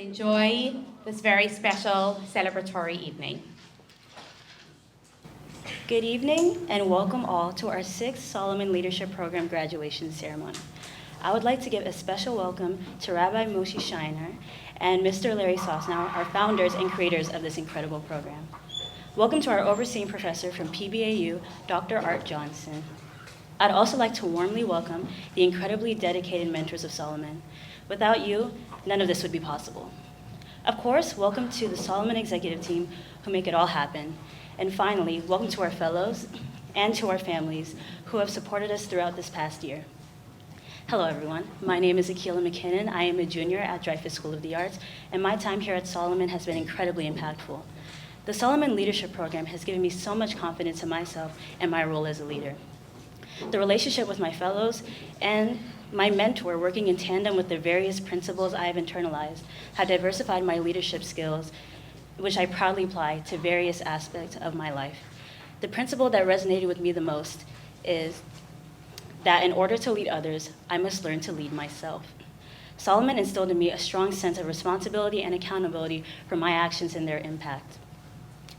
enjoy this very special celebratory evening. Good evening and welcome all to our 6th Solomon Leadership Program graduation ceremony. I would like to give a special welcome to Rabbi Moshe Shiner and Mr. Larry Sosnow, our founders and creators of this incredible program. Welcome to our overseeing professor from PBAU, Dr. Art Johnson. I'd also like to warmly welcome the incredibly dedicated mentors of Solomon. Without you, none of this would be possible. Of course, welcome to the Solomon executive team who make it all happen. And finally, welcome to our fellows and to our families who have supported us throughout this past year. Hello, everyone. My name is Akilah McKinnon. I am a junior at Dreyfus School of the Arts, and my time here at Solomon has been incredibly impactful. The Solomon Leadership Program has given me so much confidence in myself and my role as a leader. The relationship with my fellows and my mentor, working in tandem with the various principles I have internalized, have diversified my leadership skills, which I proudly apply to various aspects of my life. The principle that resonated with me the most is that in order to lead others, I must learn to lead myself. Solomon instilled in me a strong sense of responsibility and accountability for my actions and their impact.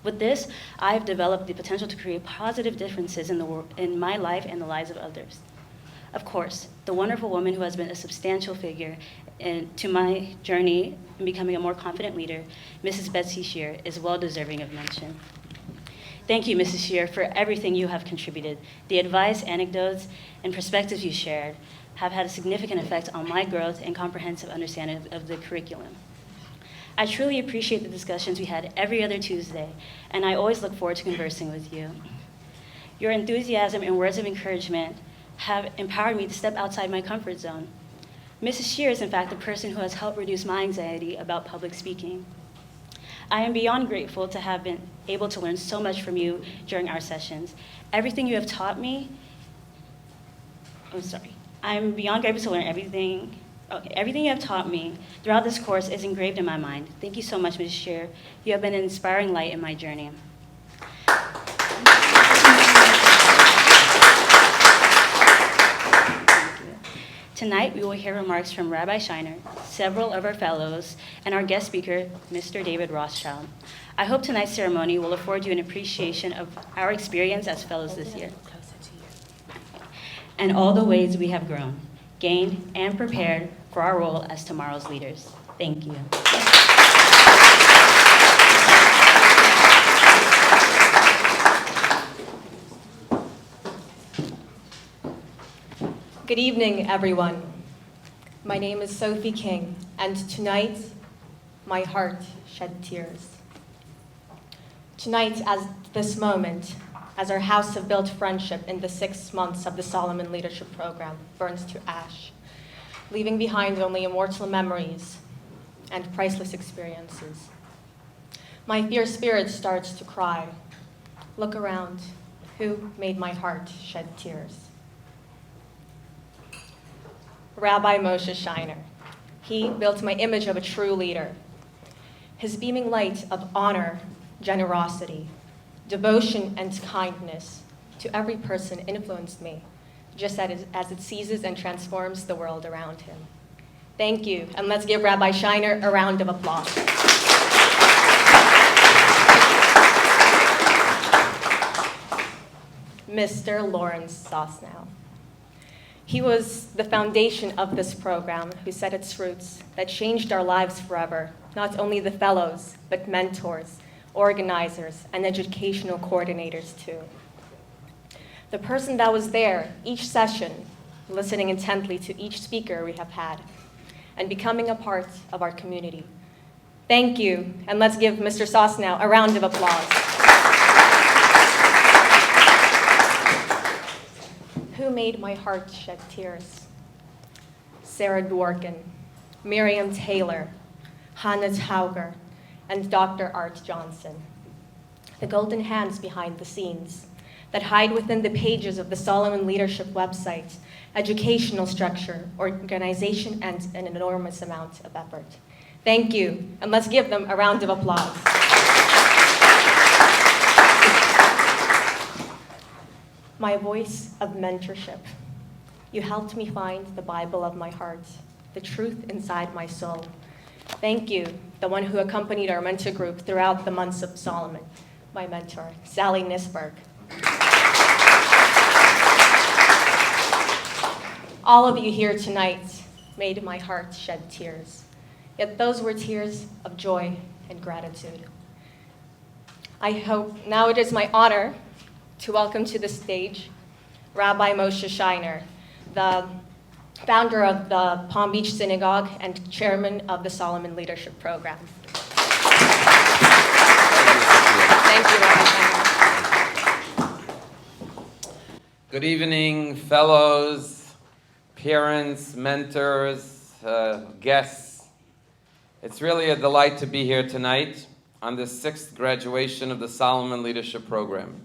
With this, I have developed the potential to create positive differences in my life and the lives of others. Of course, the wonderful woman who has been a substantial figure to my journey in becoming a more confident leader, Mrs. Betsy Shear, is well deserving of mention. Thank you, Mrs. Shear, for everything you have contributed. The advice, anecdotes, and perspectives you shared have had a significant effect on my growth and comprehensive understanding of the curriculum. I truly appreciate the discussions we had every other Tuesday, and I always look forward to conversing with you. Your enthusiasm and words of encouragement have empowered me to step outside my comfort zone. Mrs. Shear is, in fact, the person who has helped reduce my anxiety about public speaking. I am beyond grateful to have been able to learn so much from you during our sessions. Everything you have taught me, I'm beyond grateful to learn everything you have taught me throughout this course is engraved in my mind. Thank you so much, Ms. Shear. You have been an inspiring light in my journey. Tonight, we will hear remarks from Rabbi Shiner, several of our fellows, and our guest speaker, Mr. David Rothschild. I hope tonight's ceremony will afford you an appreciation of our experience as fellows this year, and all the ways we have grown, gained, and prepared for our role as tomorrow's leaders. Thank you. Good evening, everyone. My name is Sophie King, and tonight, my heart shed tears. Tonight, as this moment, as our house of built friendship in the 6 months of the Solomon Leadership Program burns to ash, leaving behind only immortal memories and priceless experiences. My fierce spirit starts to cry. Look around. Who made my heart shed tears? Rabbi Moshe Shiner. He built my image of a true leader. His beaming light of honor, generosity, devotion, and kindness to every person influenced me, just as it seizes and transforms the world around him. Thank you, and let's give Rabbi Shiner a round of applause. Mr. Lawrence Sosnow. He was the foundation of this program, who set its roots that changed our lives forever, not only the fellows, but mentors, organizers, and educational coordinators too. The person that was there each session, listening intently to each speaker we have had, and becoming a part of our community. Thank you, and let's give Mr. Sosnow a round of applause. Who made my heart shed tears? Sarah Dworkin, Miriam Taylor, Hannah Tauger, and Dr. Art Johnson. The golden hands behind the scenes that hide within the pages of the Solomon Leadership website, educational structure, organization, and an enormous amount of effort. Thank you, and let's give them a round of applause. My voice of mentorship. You helped me find the Bible of my heart, the truth inside my soul, Thank you, the one who accompanied our mentor group throughout the months of Solomon, my mentor, Sally Nisberg. All of you here tonight made my heart shed tears, yet those were tears of joy and gratitude. I hope now it is my honor to welcome to the stage Rabbi Moshe Shiner, the founder of the Palm Beach Synagogue and chairman of the Solomon Leadership Program. Thank you, Rabbi Shiner. Good evening, fellows, parents, mentors, guests. It's really a delight to be here tonight on the 6th graduation of the Solomon Leadership Program.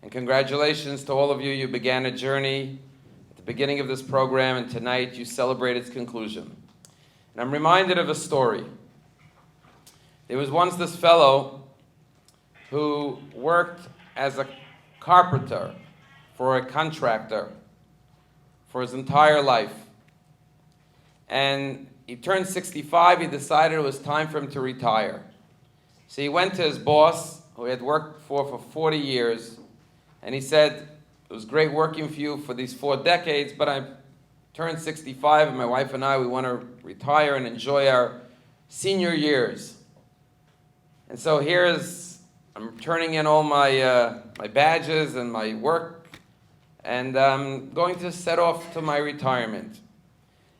And congratulations to all of you. You began a journey at the beginning of this program, and tonight you celebrate its conclusion. And I'm reminded of a story. There was once this fellow who worked as a carpenter for a contractor for his entire life. And he turned 65, he decided it was time for him to retire. So he went to his boss, who he had worked for 40 years, and he said, it was great working for you for these 4 decades, but I turned 65, and my wife and I, we want to retire and enjoy our senior years. And so I'm turning in all my badges and my work, and I'm going to set off to my retirement.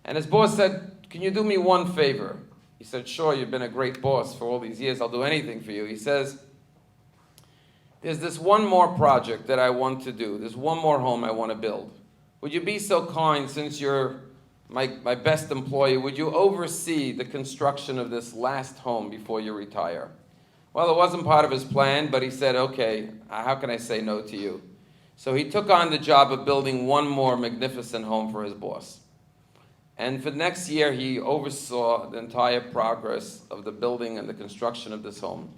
And his boss said, can you do me one favor? He said, sure, you've been a great boss for all these years. I'll do anything for you. He says, there's this one more project that I want to do. There's one more home I want to build. Would you be so kind, since you're my best employee, would you oversee the construction of this last home before you retire? Well, it wasn't part of his plan, but he said, okay, how can I say no to you? So he took on the job of building one more magnificent home for his boss. And for the next year, he oversaw the entire progress of the building and the construction of this home.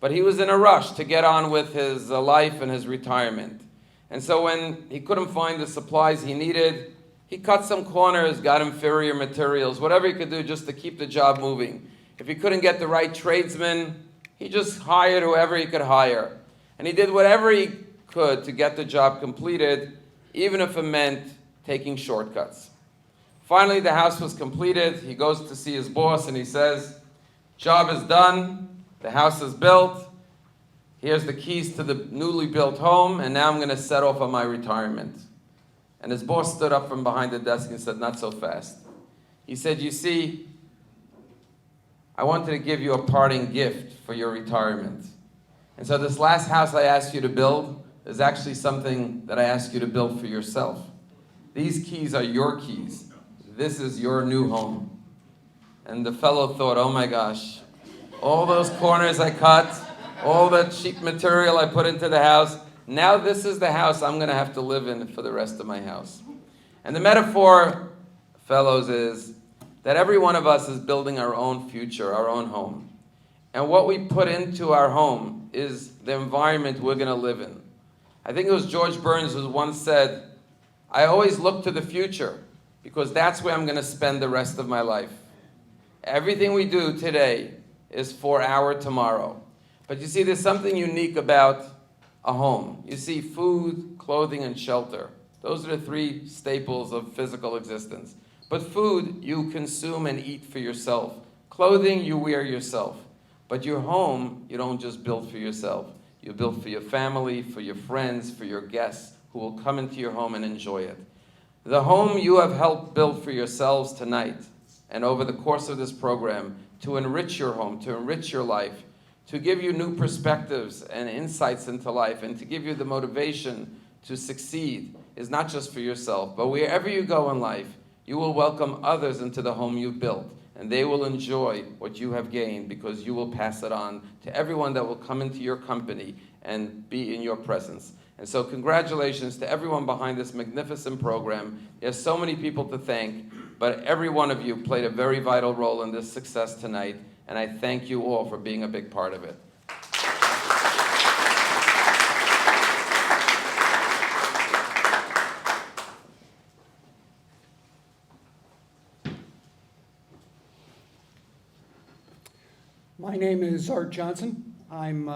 But he was in a rush to get on with his life and his retirement. And so when he couldn't find the supplies he needed, he cut some corners, got inferior materials, whatever he could do just to keep the job moving. If he couldn't get the right tradesman, he just hired whoever he could hire. And he did whatever he could to get the job completed, even if it meant taking shortcuts. Finally, the house was completed. He goes to see his boss and he says, job is done. The house is built. Here's the keys to the newly built home, and now I'm going to set off on my retirement. And his boss stood up from behind the desk and said, not so fast. He said, you see, I wanted to give you a parting gift for your retirement. And so this last house I asked you to build is actually something that I asked you to build for yourself. These keys are your keys. This is your new home. And the fellow thought, oh my gosh, all those corners I cut, all the cheap material I put into the house, now this is the house I'm going to have to live in for the rest of my house. And the metaphor, fellows, is that every one of us is building our own future, our own home. And what we put into our home is the environment we're going to live in. I think it was George Burns who once said, I always look to the future because that's where I'm going to spend the rest of my life. Everything we do today is for our tomorrow. But you see, there's something unique about a home. You see, food, clothing, and shelter. Those are the 3 staples of physical existence. But food, you consume and eat for yourself. Clothing, you wear yourself. But your home, you don't just build for yourself. You build for your family, for your friends, for your guests who will come into your home and enjoy it. The home you have helped build for yourselves tonight and over the course of this program to enrich your home, to enrich your life, to give you new perspectives and insights into life, and to give you the motivation to succeed is not just for yourself, but wherever you go in life, you will welcome others into the home you've built, and they will enjoy what you have gained because you will pass it on to everyone that will come into your company and be in your presence. And so congratulations to everyone behind this magnificent program. There's so many people to thank, but every one of you played a very vital role in this success tonight, and I thank you all for being a big part of it. My name is Art Johnson. I'm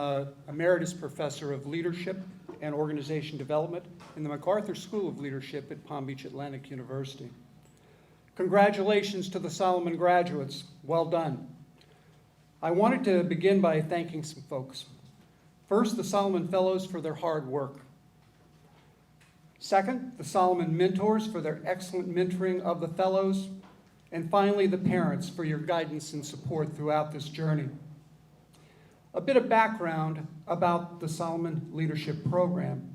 Emeritus Professor of Leadership and Organization Development in the MacArthur School of Leadership at Palm Beach Atlantic University. Congratulations to the Solomon graduates. Well done. I wanted to begin by thanking some folks. First, the Solomon Fellows for their hard work. Second, the Solomon Mentors for their excellent mentoring of the Fellows. And finally, the parents for your guidance and support throughout this journey. A bit of background about the Solomon Leadership Program.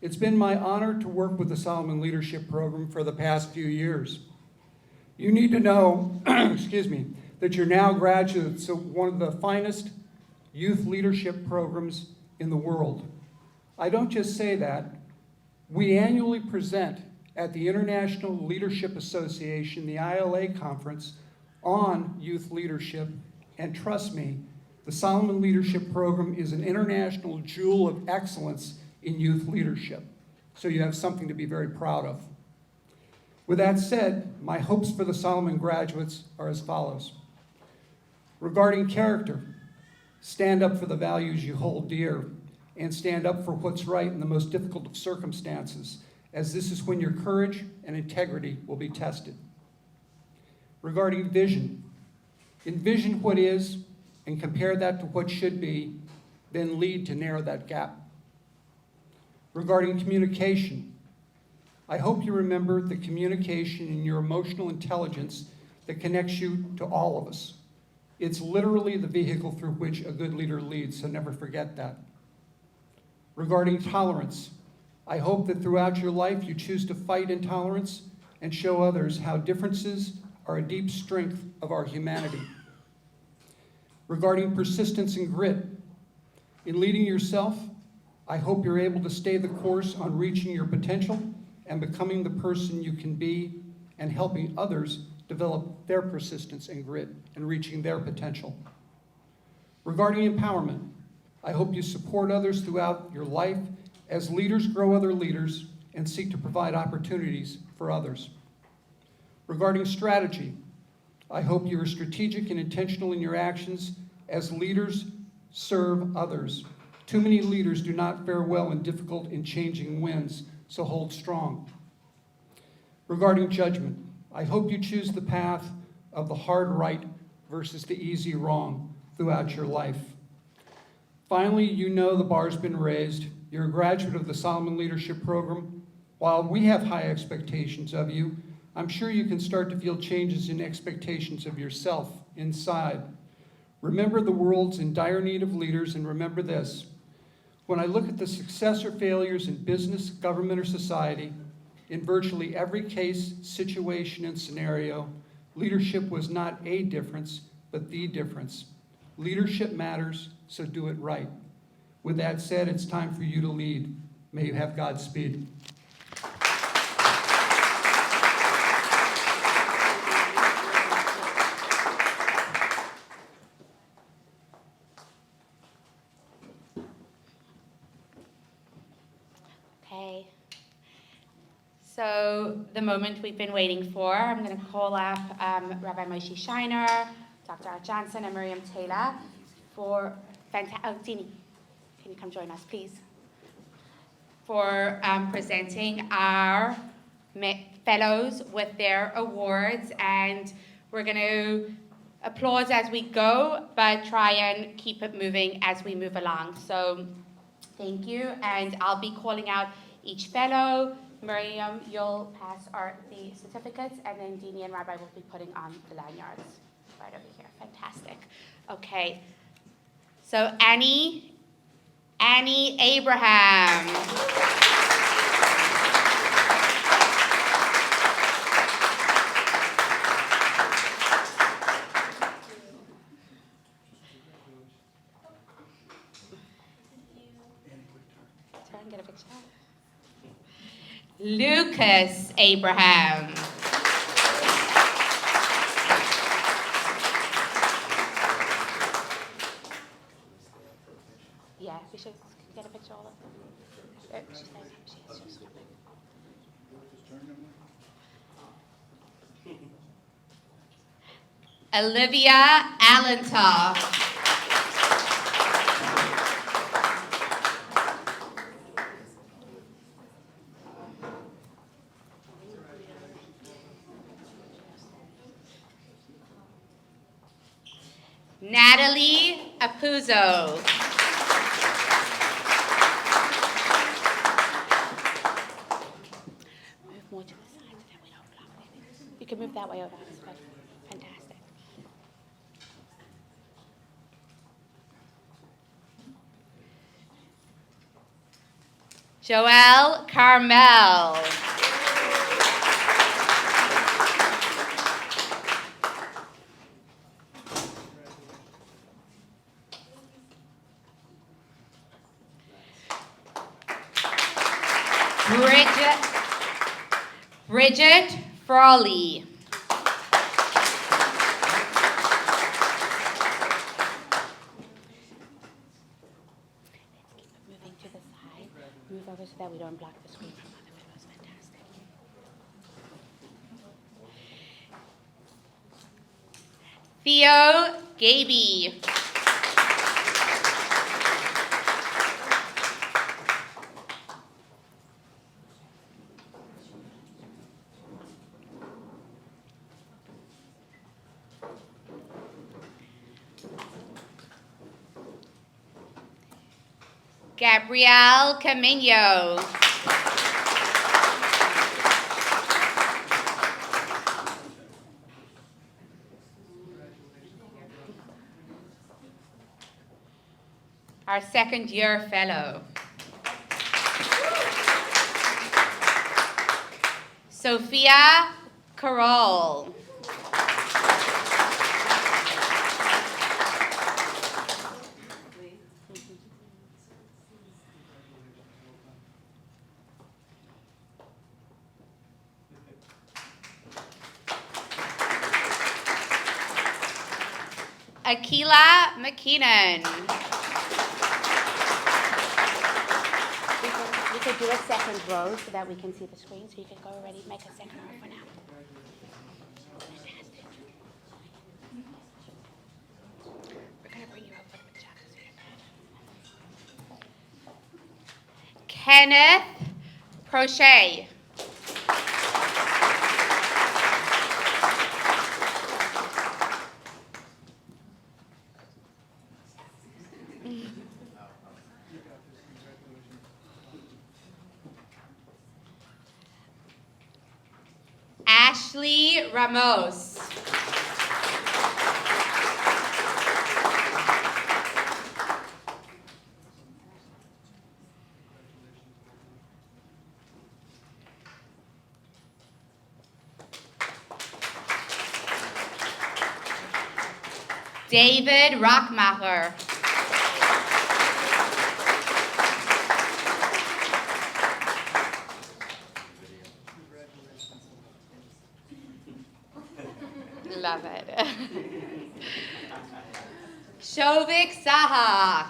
It's been my honor to work with the Solomon Leadership Program for the past few years. You need to know, excuse me, that you're now graduates of one of the finest youth leadership programs in the world. I don't just say that. We annually present at the International Leadership Association, the ILA conference, on youth leadership, and trust me, the Solomon Leadership Program is an international jewel of excellence in youth leadership. So you have something to be very proud of. With that said, my hopes for the Solomon graduates are as follows. Regarding character, stand up for the values you hold dear and stand up for what's right in the most difficult of circumstances, as this is when your courage and integrity will be tested. Regarding vision, envision what is and compare that to what should be, then lead to narrow that gap. Regarding communication, I hope you remember the communication and your emotional intelligence that connects you to all of us. It's literally the vehicle through which a good leader leads, so never forget that. Regarding tolerance, I hope that throughout your life you choose to fight intolerance and show others how differences are a deep strength of our humanity. Regarding persistence and grit, in leading yourself, I hope you're able to stay the course on reaching your potential and becoming the person you can be and helping others develop their persistence and grit and reaching their potential. Regarding empowerment, I hope you support others throughout your life as leaders grow other leaders and seek to provide opportunities for others. Regarding strategy, I hope you are strategic and intentional in your actions as leaders serve others. Too many leaders do not fare well in difficult and changing winds, so hold strong. Regarding judgment, I hope you choose the path of the hard right versus the easy wrong throughout your life. Finally, you know the bar's been raised. You're a graduate of the Solomon Leadership Program. While we have high expectations of you, I'm sure you can start to feel changes in expectations of yourself inside. Remember the world's in dire need of leaders, and remember this. When I look at the success or failures in business, government, or society, in virtually every case, situation, and scenario, leadership was not a difference, but the difference. Leadership matters, so do it right. With that said, it's time for you to lead. May you have Godspeed. Okay. So the moment we've been waiting for, I'm going to call up Rabbi Moshe Shiner, Dr. Art Johnson, and Miriam Taylor for Dini, can you come join us, please? For presenting our fellows with their awards, and we're going to applause as we go, but try and keep it moving as we move along. So thank you, and I'll be calling out each fellow. Miriam, you'll pass the certificates, and then Dini and Rabbi will be putting on the lanyards right over here. Fantastic. Okay. So Annie Abraham. Try and get a picture. Lucas Abraham. Yeah, we should get a picture of all of them. She's there. She is. She's swimming. Olivia Allentoff. Natalie Apuzzo. Move more to the side so that we don't block it. You can move that way over. That's good. Fantastic. Joelle Carmel. Bridget Frawley. Let's keep it moving to the side. Move over so that we don't block the screen from other fellows. Fantastic. Theo Gaby. Gabrielle Camino. Our second year fellow. Sophia Carroll. Akila McKinnon. We could do a second row so that we can see the screen. So you can go already make a second row for now. Fantastic. We're going to bring you over for the pajamas. Kenneth Prochet. Ashley Ramos. David Rockmacher. Love it. Shovik Saha.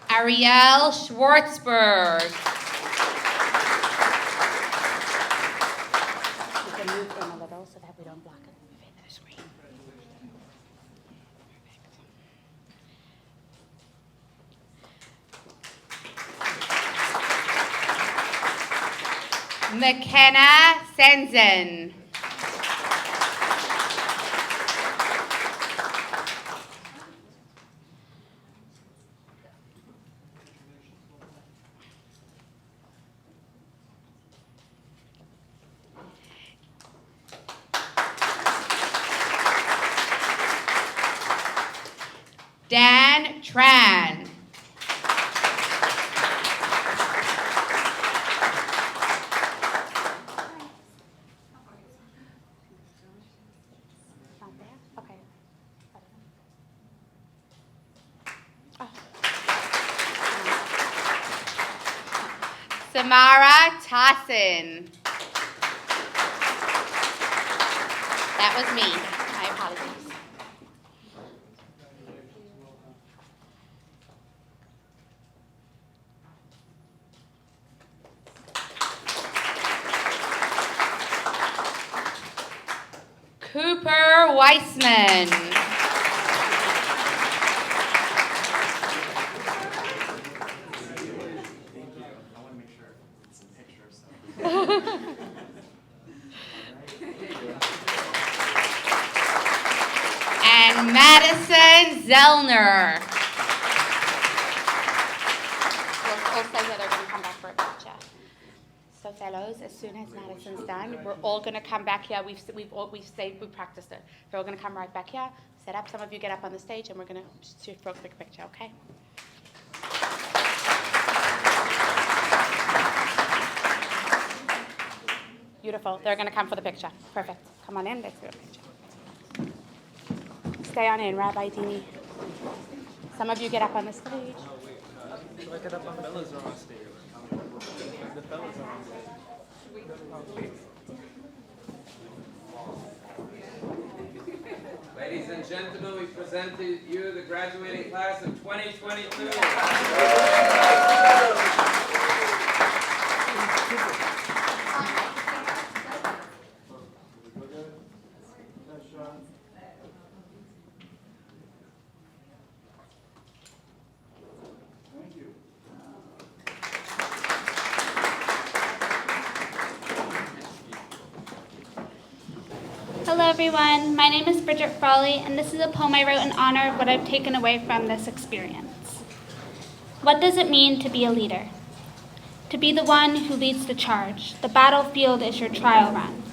Ariel Schwartzberg. You can move in a little so that we don't block it. Move into the screen. McKenna Senzen. Dan Tran. Not there? Okay. Oh. Samara Tassin. That was me. My apologies. Cooper Weissman. And Madison Zellner. We'll say that they're going to come back for a picture. So fellows, as soon as Madison's done, we're all going to come back here. We've practiced it. They're all going to come right back here, set up. Some of you get up on the stage, and we're going to shoot for a quick picture, okay? Beautiful. They're going to come for the picture. Perfect. Come on in. Let's do a picture. Stay on in, Rabbi Dini. Some of you get up on the stage. Should I get up on the fellas are on stage? The fellas are on stage. Ladies and gentlemen, we present to you the graduating class of 2022. Hello everyone, my name is Bridget Frawley, and this is a poem I wrote in honor of what I've taken away from this experience. What does it mean to be a leader? To be the one who leads the charge. The battlefield is your trial run.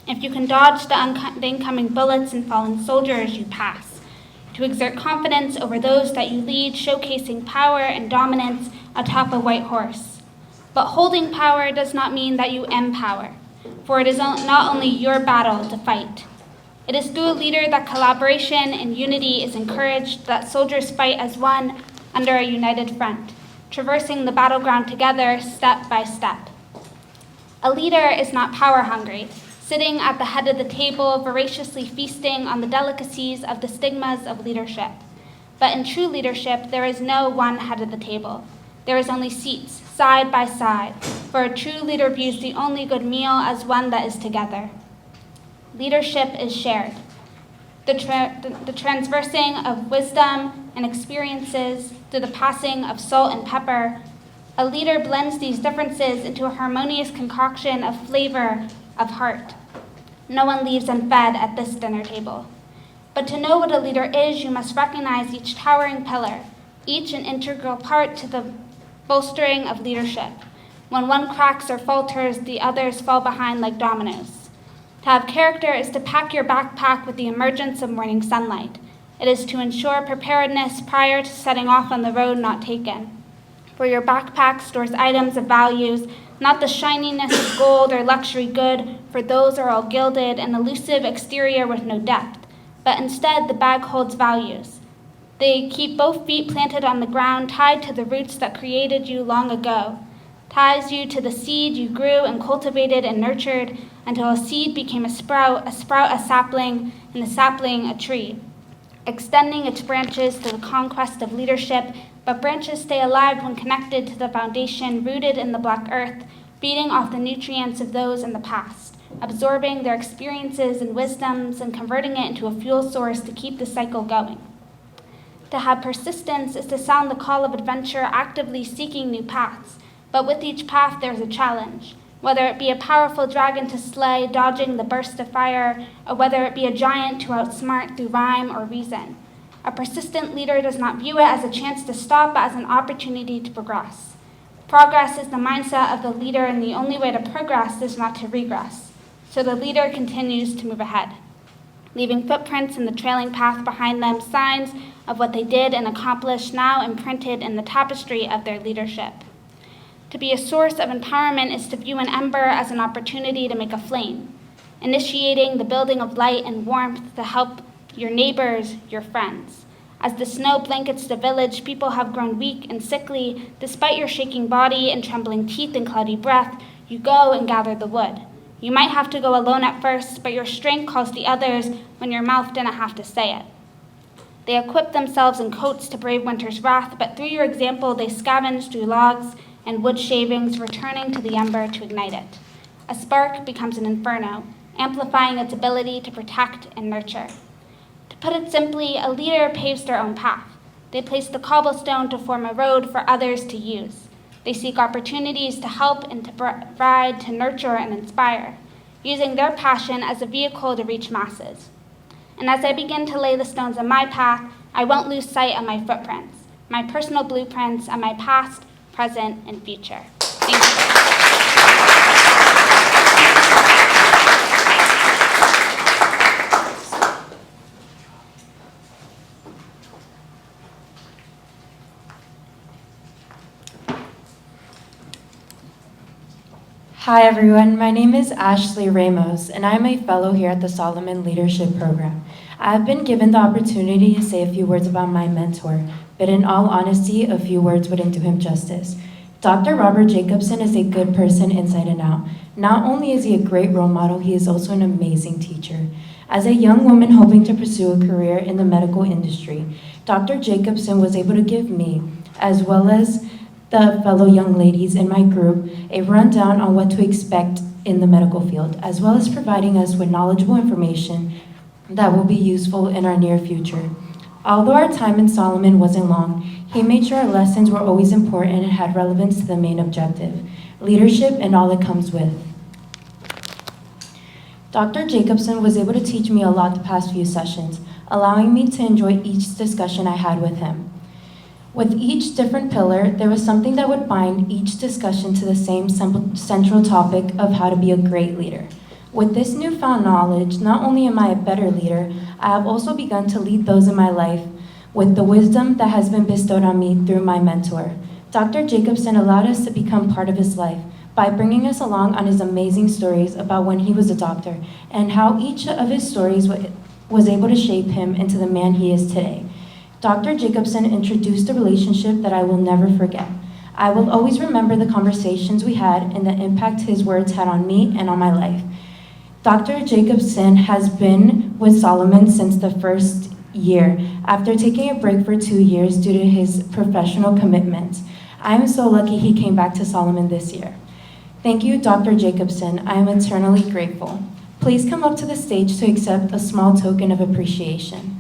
If you can dodge the incoming bullets and fallen soldiers, you pass. To exert confidence over those that you lead, showcasing power and dominance atop a white horse. But holding power does not mean that you empower, for it is not only your battle to fight. It is through a leader that collaboration and unity is encouraged, that soldiers fight as one under a united front, traversing the battleground together step by step. A leader is not power hungry, sitting at the head of the table, voraciously feasting on the delicacies of the stigmas of leadership. But in true leadership, there is no one head of the table. There is only seats, side by side, for a true leader views the only good meal as one that is together. Leadership is shared. The transversing of wisdom and experiences through the passing of salt and pepper. A leader blends these differences into a harmonious concoction of flavor, of heart. No one leaves unfed at this dinner table. But to know what a leader is, you must recognize each towering pillar, each an integral part to the bolstering of leadership. When one cracks or falters, the others fall behind like dominoes. To have character is to pack your backpack with the emergence of morning sunlight. It is to ensure preparedness prior to setting off on the road not taken. For your backpack stores items of values, not the shininess of gold or luxury good, for those are all gilded, an elusive exterior with no depth. But instead, the bag holds values. They keep both feet planted on the ground, tied to the roots that created you long ago. Ties you to the seed you grew and cultivated and nurtured until a seed became a sprout a sapling, and the sapling a tree, extending its branches to the conquest of leadership, but branches stay alive when connected to the foundation rooted in the black earth, feeding off the nutrients of those in the past, absorbing their experiences and wisdoms and converting it into a fuel source to keep the cycle going. To have persistence is to sound the call of adventure, actively seeking new paths. But with each path, there's a challenge, whether it be a powerful dragon to slay, dodging the burst of fire, or whether it be a giant to outsmart through rhyme or reason. A persistent leader does not view it as a chance to stop, but as an opportunity to progress. Progress is the mindset of the leader, and the only way to progress is not to regress. So the leader continues to move ahead, leaving footprints in the trailing path behind them, signs of what they did and accomplished, now imprinted in the tapestry of their leadership. To be a source of empowerment is to view an ember as an opportunity to make a flame, initiating the building of light and warmth to help your neighbors, your friends. As the snow blankets the village, people have grown weak and sickly. Despite your shaking body and trembling teeth and cloudy breath, you go and gather the wood. You might have to go alone at first, but your strength calls the others when your mouth didn't have to say it. They equip themselves in coats to brave winter's wrath, but through your example, they scavenge through logs and wood shavings, returning to the ember to ignite it. A spark becomes an inferno, amplifying its ability to protect and nurture. To put it simply, a leader paves their own path. They place the cobblestone to form a road for others to use. They seek opportunities to help and to provide, to nurture and inspire, using their passion as a vehicle to reach masses. And as I begin to lay the stones on my path, I won't lose sight of my footprints, my personal blueprints of my past, present, and future. Thank you. Hi everyone, my name is Ashley Ramos and I'm a fellow here at the Solomon Leadership Program. I have been given the opportunity to say a few words about my mentor, but in all honesty, a few words wouldn't do him justice. Dr. Robert Jacobson is a good person inside and out. Not only is he a great role model, he is also an amazing teacher. As a young woman hoping to pursue a career in the medical industry, Dr. Jacobson was able to give me, as well as the fellow young ladies in my group, a rundown on what to expect in the medical field, as well as providing us with knowledgeable information that will be useful in our near future. Although our time in Solomon wasn't long, he made sure our lessons were always important and had relevance to the main objective, leadership and all it comes with. Dr. Jacobson was able to teach me a lot the past few sessions, allowing me to enjoy each discussion I had with him. With each different pillar, there was something that would bind each discussion to the same central topic of how to be a great leader. With this newfound knowledge, not only am I a better leader, I have also begun to lead those in my life with the wisdom that has been bestowed on me through my mentor. Dr. Jacobson allowed us to become part of his life by bringing us along on his amazing stories about when he was a doctor and how each of his stories was able to shape him into the man he is today. Dr. Jacobson introduced a relationship that I will never forget. I will always remember the conversations we had and the impact his words had on me and on my life. Dr. Jacobson has been with Solomon since the first year, after taking a break for 2 years due to his professional commitments. I am so lucky he came back to Solomon this year. Thank you, Dr. Jacobson. I am eternally grateful. Please come up to the stage to accept a small token of appreciation.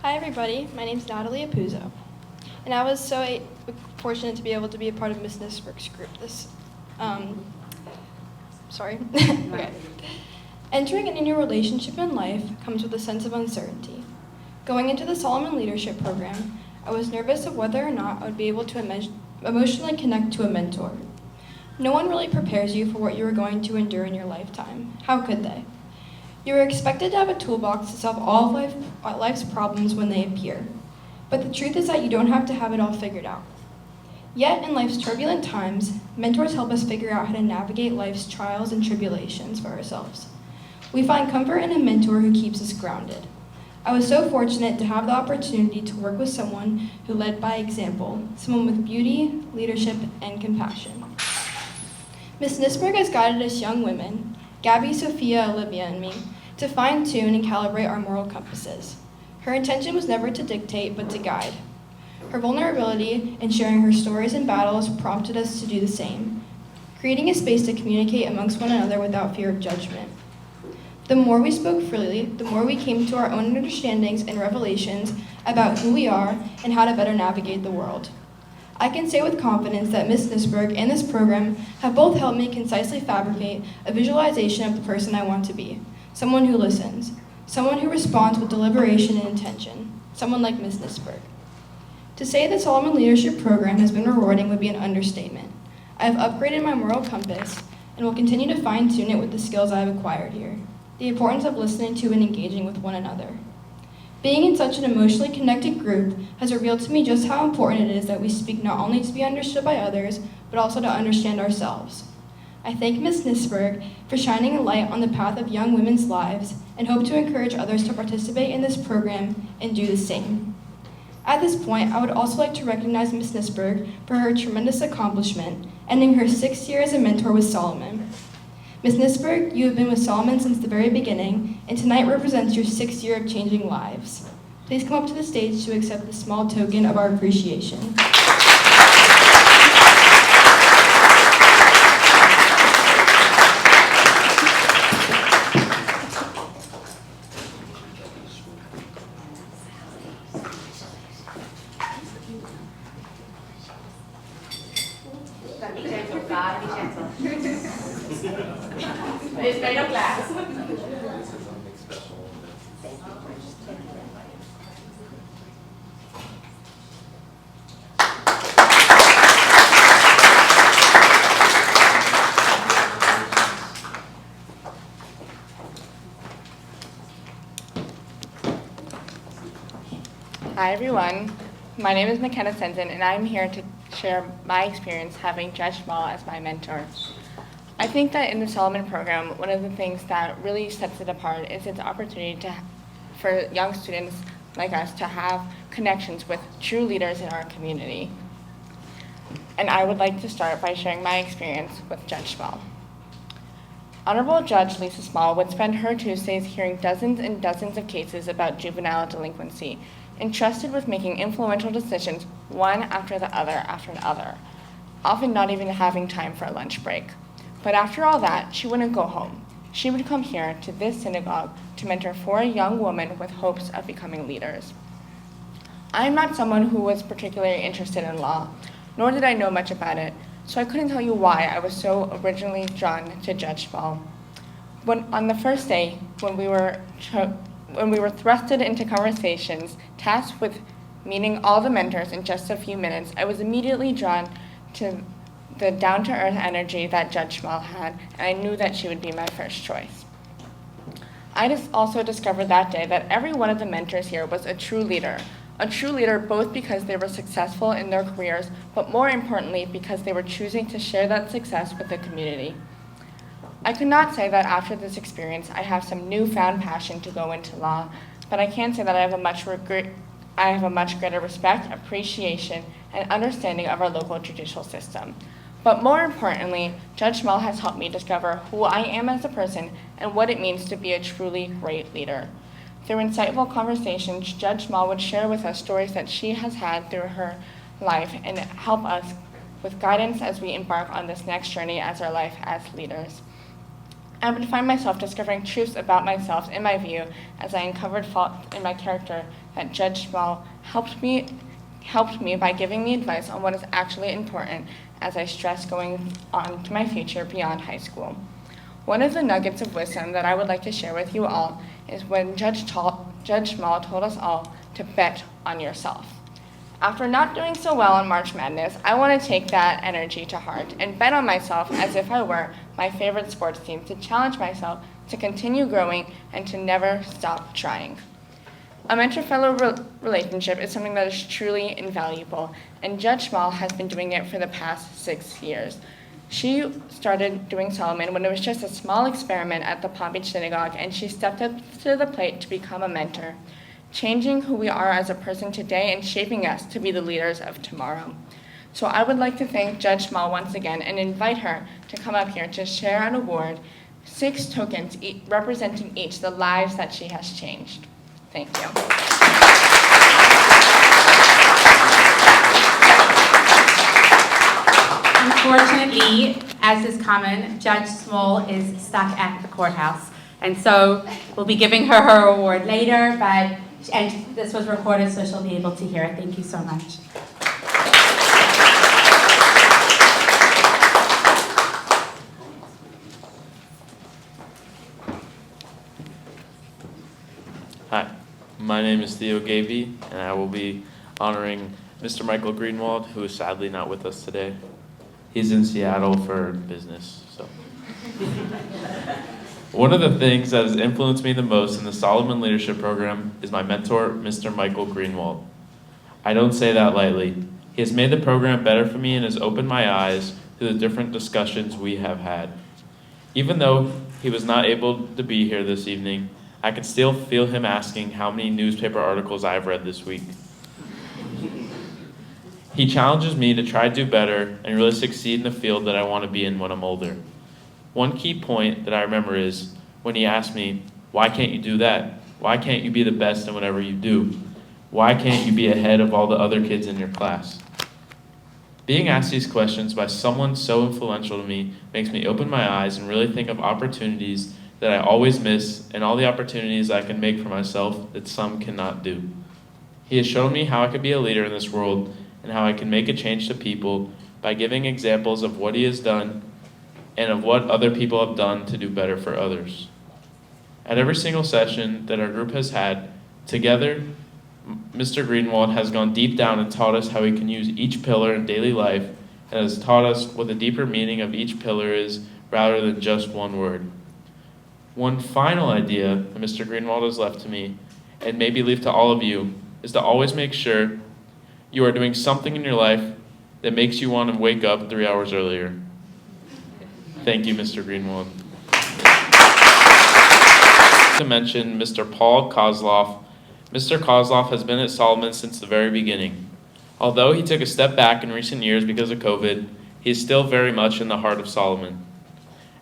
Hi everybody, my name is Natalie Apuzzo, and I was so fortunate to be able to be a part of Miss Nisberg's group Okay. Entering any new relationship in life comes with a sense of uncertainty. Going into the Solomon Leadership Program, I was nervous of whether or not I would be able to emotionally connect to a mentor. No one really prepares you for what you are going to endure in your lifetime. How could they? You are expected to have a toolbox to solve all of life's problems when they appear. But the truth is that you don't have to have it all figured out. Yet, in life's turbulent times, mentors help us figure out how to navigate life's trials and tribulations for ourselves. We find comfort in a mentor who keeps us grounded. I was so fortunate to have the opportunity to work with someone who led by example, someone with beauty, leadership, and compassion. Ms. Nisberg has guided us young women, Gabby, Sophia, Olivia, and me, to fine-tune and calibrate our moral compasses. Her intention was never to dictate, but to guide. Her vulnerability in sharing her stories and battles prompted us to do the same, creating a space to communicate amongst one another without fear of judgment. The more we spoke freely, the more we came to our own understandings and revelations about who we are and how to better navigate the world. I can say with confidence that Ms. Nisberg and this program have both helped me concisely fabricate a visualization of the person I want to be, someone who listens, someone who responds with deliberation and intention, someone like Ms. Nisberg. To say the Solomon Leadership Program has been rewarding would be an understatement. I have upgraded my moral compass and will continue to fine-tune it with the skills I have acquired here, the importance of listening to and engaging with one another. Being in such an emotionally connected group has revealed to me just how important it is that we speak not only to be understood by others, but also to understand ourselves. I thank Ms. Nisberg for shining a light on the path of young women's lives and hope to encourage others to participate in this program and do the same. At this point, I would also like to recognize Ms. Nisberg for her tremendous accomplishment, ending her 6th year as a mentor with Solomon. Ms. Nisberg, you have been with Solomon since the very beginning, and tonight represents your 6th year of changing lives. Please come up to the stage to accept this small token of our appreciation. It's made of glass. Hi everyone, my name is McKenna Senton and I'm here to share my experience having Judge Small as my mentor. I think that in the Solomon program, one of the things that really sets it apart is its opportunity for young students like us to have connections with true leaders in our community. And I would like to start by sharing my experience with Judge Small. Honorable Judge Lisa Small would spend her Tuesdays hearing dozens and dozens of cases about juvenile delinquency, entrusted with making influential decisions one after the other, often not even having time for a lunch break. But after all that, she wouldn't go home. She would come here to this synagogue to mentor 4 young women with hopes of becoming leaders. I'm not someone who was particularly interested in law, nor did I know much about it, so I couldn't tell you why I was so originally drawn to Judge Small. On the first day, when we were thrusted into conversations, tasked with meeting all the mentors in just a few minutes, I was immediately drawn to the down-to-earth energy that Judge Small had, and I knew that she would be my first choice. I also discovered that day that every one of the mentors here was a true leader both because they were successful in their careers, but more importantly, because they were choosing to share that success with the community. I could not say that after this experience I have some newfound passion to go into law, but I can say that I have a much greater respect, appreciation, and understanding of our local judicial system. But more importantly, Judge Small has helped me discover who I am as a person and what it means to be a truly great leader. Through insightful conversations, Judge Small would share with us stories that she has had through her life and help us with guidance as we embark on this next journey as our life as leaders. I would find myself discovering truths about myself and my view as I uncovered faults in my character that Judge Small helped me by giving me advice on what is actually important as I stress going on to my future beyond high school. One of the nuggets of wisdom that I would like to share with you all is when Judge Small told us all to bet on yourself. After not doing so well on March Madness, I want to take that energy to heart and bet on myself as if I were my favorite sports team, to challenge myself to continue growing and to never stop trying. A mentor-fellow relationship is something that is truly invaluable, and Judge Small has been doing it for the past 6 years. She started doing Solomon when it was just a small experiment at the Palm Beach Synagogue, and she stepped up to the plate to become a mentor, changing who we are as a person today and shaping us to be the leaders of tomorrow. So I would like to thank Judge Small once again and invite her to come up here to share an award, 6 tokens representing each the lives that she has changed. Thank you. Unfortunately, as is common, Judge Small is stuck at the courthouse. And so we'll be giving her her award later, and this was recorded so she'll be able to hear it. Thank you so much. Hi, my name is Theo Gavey, and I will be honoring Mr. Michael Greenwald, who is sadly not with us today. He's in Seattle for business, so. One of the things that has influenced me the most in the Solomon Leadership Program is my mentor, Mr. Michael Greenwald. I don't say that lightly. He has made the program better for me and has opened my eyes to the different discussions we have had. Even though he was not able to be here this evening, I can still feel him asking how many newspaper articles I have read this week. He challenges me to try to do better and really succeed in the field that I want to be in when I'm older. One key point that I remember is when he asked me, "Why can't you do that? Why can't you be the best in whatever you do? Why can't you be ahead of all the other kids in your class?" Being asked these questions by someone so influential to me makes me open my eyes and really think of opportunities that I always miss and all the opportunities I can make for myself that some cannot do. He has shown me how I could be a leader in this world and how I can make a change to people by giving examples of what he has done and of what other people have done to do better for others. At every single session that our group has had, together, Mr. Greenwald has gone deep down and taught us how we can use each pillar in daily life and has taught us what the deeper meaning of each pillar is rather than just one word. One final idea that Mr. Greenwald has left to me, and maybe leave to all of you, is to always make sure you are doing something in your life that makes you want to wake up 3 hours earlier. Thank you, Mr. Greenwald. To mention Mr. Paul Kozloff. Mr. Kozloff has been at Solomon since the very beginning. Although he took a step back in recent years because of COVID, he is still very much in the heart of Solomon.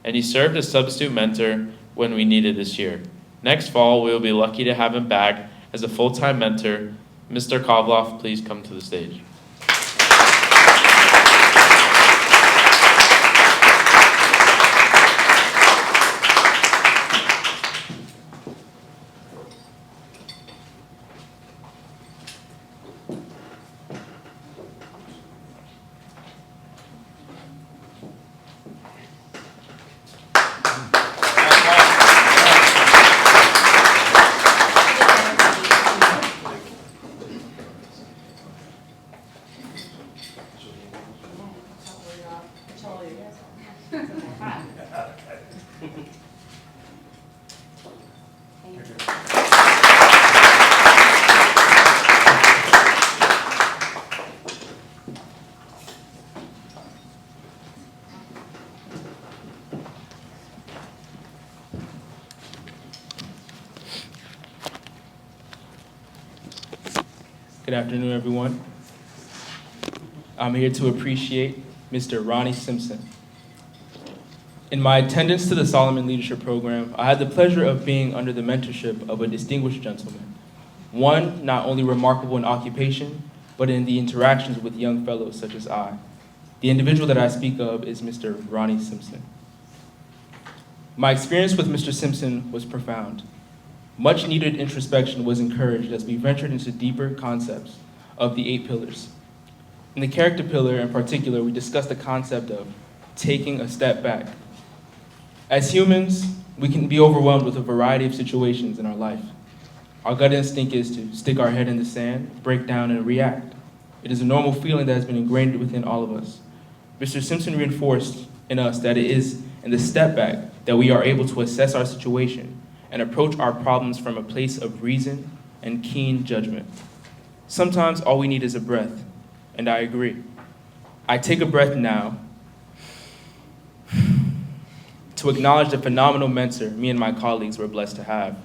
And he served as substitute mentor when we needed this year. Next fall, we will be lucky to have him back as a full-time mentor. Mr. Kozloff, please come to the stage. Good afternoon, everyone. I'm here to appreciate Mr. Ronnie Simpson. In my attendance to the Solomon Leadership Program, I had the pleasure of being under the mentorship of a distinguished gentleman, one not only remarkable in occupation, but in the interactions with young fellows such as I. The individual that I speak of is Mr. Ronnie Simpson. My experience with Mr. Simpson was profound. Much needed introspection was encouraged as we ventured into deeper concepts of the 8 pillars. In the character pillar in particular, we discussed the concept of taking a step back. As humans, we can be overwhelmed with a variety of situations in our life. Our gut instinct is to stick our head in the sand, break down, and react. It is a normal feeling that has been ingrained within all of us. Mr. Simpson reinforced in us that it is in the step back that we are able to assess our situation and approach our problems from a place of reason and keen judgment. Sometimes all we need is a breath, and I agree. I take a breath now to acknowledge the phenomenal mentor me and my colleagues were blessed to have.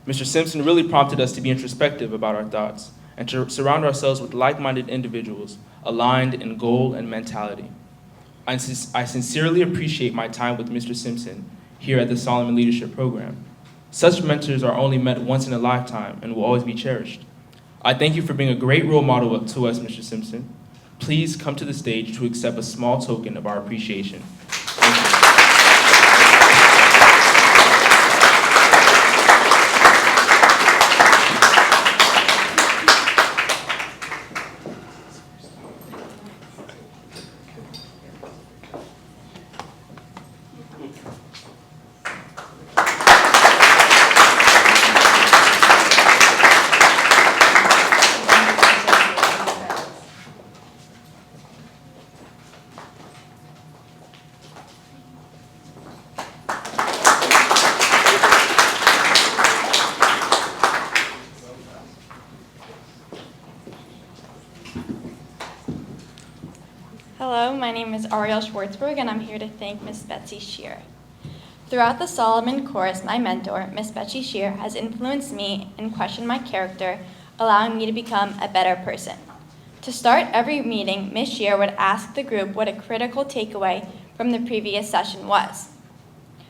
Mr. Simpson really prompted us to be introspective about our thoughts and to surround ourselves with like-minded individuals aligned in goal and mentality. I sincerely appreciate my time with Mr. Simpson here at the Solomon Leadership Program. Such mentors are only met once in a lifetime and will always be cherished. I thank you for being a great role model to us, Mr. Simpson. Please come to the stage to accept a small token of our appreciation. Thank you. Hello, my name is Ariel Schwartzberg, and I'm here to thank Miss Betsy Shear. Throughout the Solomon course, my mentor, Miss Betsy Shear, has influenced me and questioned my character, allowing me to become a better person. To start every meeting, Miss Shear would ask the group what a critical takeaway from the previous session was.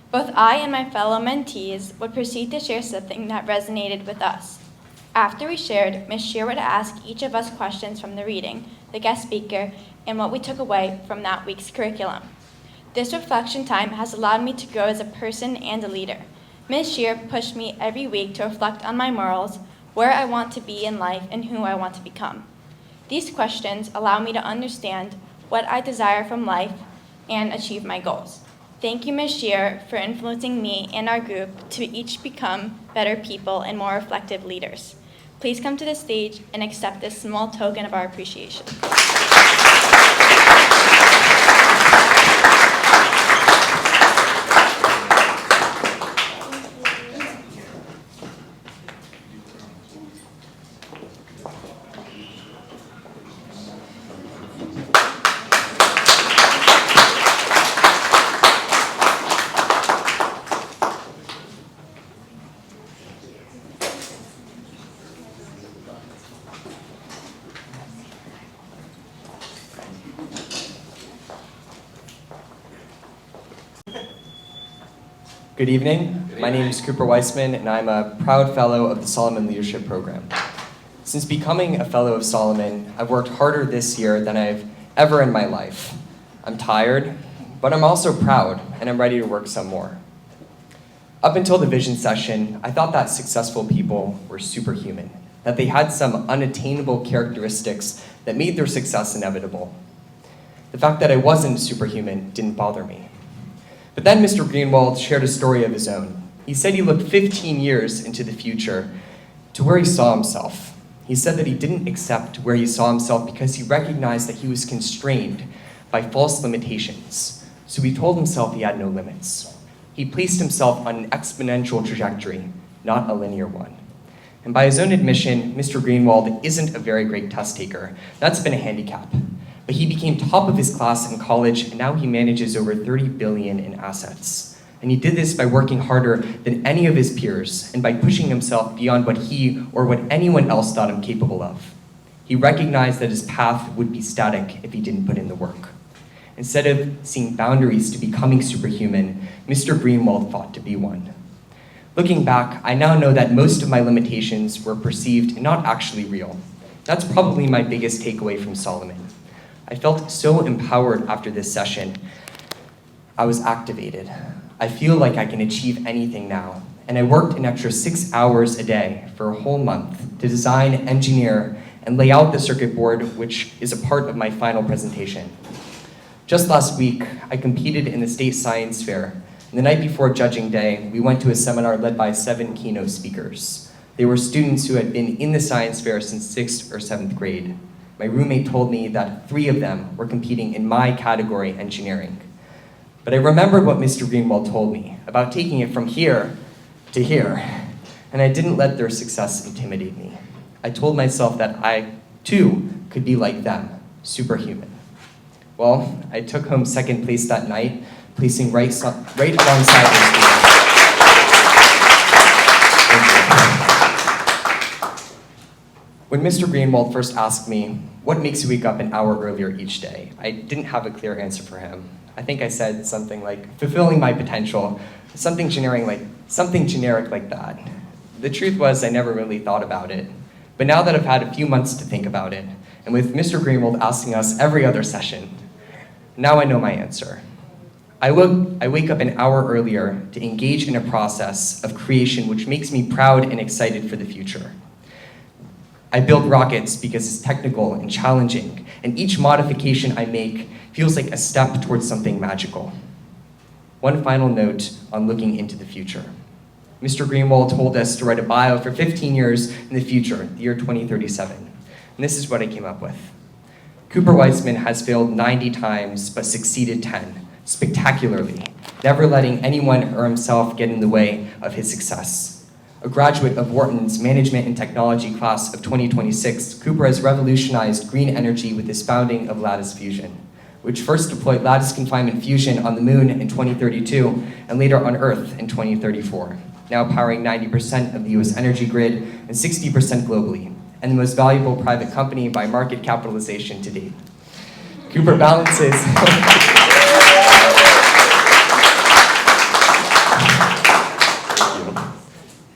Both I and my fellow mentees would proceed to share something that resonated with us. After we shared, Ms. Shear would ask each of us questions from the reading, the guest speaker, and what we took away from that week's curriculum. This reflection time has allowed me to grow as a person and a leader. Ms. Shear pushed me every week to reflect on my morals, where I want to be in life, and who I want to become. These questions allow me to understand what I desire from life and achieve my goals. Thank you, Ms. Shear, for influencing me and our group to each become better people and more reflective leaders. Please come to the stage and accept this small token of our appreciation. Good evening. My name is Cooper Weissman, and I'm a proud fellow of the Solomon Leadership Program. Since becoming a fellow of Solomon, I've worked harder this year than I've ever in my life. I'm tired, but I'm also proud, and I'm ready to work some more. Up until the vision session, I thought that successful people were superhuman, that they had some unattainable characteristics that made their success inevitable. The fact that I wasn't superhuman didn't bother me. But then Mr. Greenwald shared a story of his own. He said he looked 15 years into the future to where he saw himself. He said that he didn't accept where he saw himself because he recognized that he was constrained by false limitations. So he told himself he had no limits. He placed himself on an exponential trajectory, not a linear one. And by his own admission, Mr. Greenwald isn't a very great test taker. That's been a handicap. But he became top of his class in college, and now he manages over $30 billion in assets. And he did this by working harder than any of his peers and by pushing himself beyond what he or what anyone else thought him capable of. He recognized that his path would be static if he didn't put in the work. Instead of seeing boundaries to becoming superhuman, Mr. Greenwald fought to be one. Looking back, I now know that most of my limitations were perceived and not actually real. That's probably my biggest takeaway from Solomon. I felt so empowered after this session. I was activated. I feel like I can achieve anything now. And I worked an extra 6 hours a day for a whole month to design, engineer, and lay out the circuit board, which is a part of my final presentation. Just last week, I competed in the state science fair. And the night before judging day, we went to a seminar led by 7 keynote speakers. They were students who had been in the science fair since 6th or 7th grade. My roommate told me that 3 of them were competing in my category, engineering. But I remembered what Mr. Greenwald told me about taking it from here to here, and I didn't let their success intimidate me. I told myself that I, too, could be like them, superhuman. Well, I took home 2nd place that night, placing right alongside those people. When Mr. Greenwald first asked me, what makes you wake up an hour earlier each day? I didn't have a clear answer for him. I think I said something like, fulfilling my potential, something generic like that. The truth was, I never really thought about it. But now that I've had a few months to think about it, and with Mr. Greenwald asking us every other session, now I know my answer. I wake up an hour earlier to engage in a process of creation which makes me proud and excited for the future. I build rockets because it's technical and challenging, and each modification I make feels like a step towards something magical. One final note on looking into the future. Mr. Greenwald told us to write a bio for 15 years in the future, the year 2037. And this is what I came up with. Cooper Weissman has failed 90 times but succeeded 10, spectacularly, never letting anyone or himself get in the way of his success. A graduate of Wharton's Management and Technology class of 2026, Cooper has revolutionized green energy with his founding of Lattice Fusion. which first deployed lattice confinement fusion on the moon in 2032 and later on Earth in 2034, now powering 90% of the US energy grid and 60% globally, and the most valuable private company by market capitalization to date. Cooper balances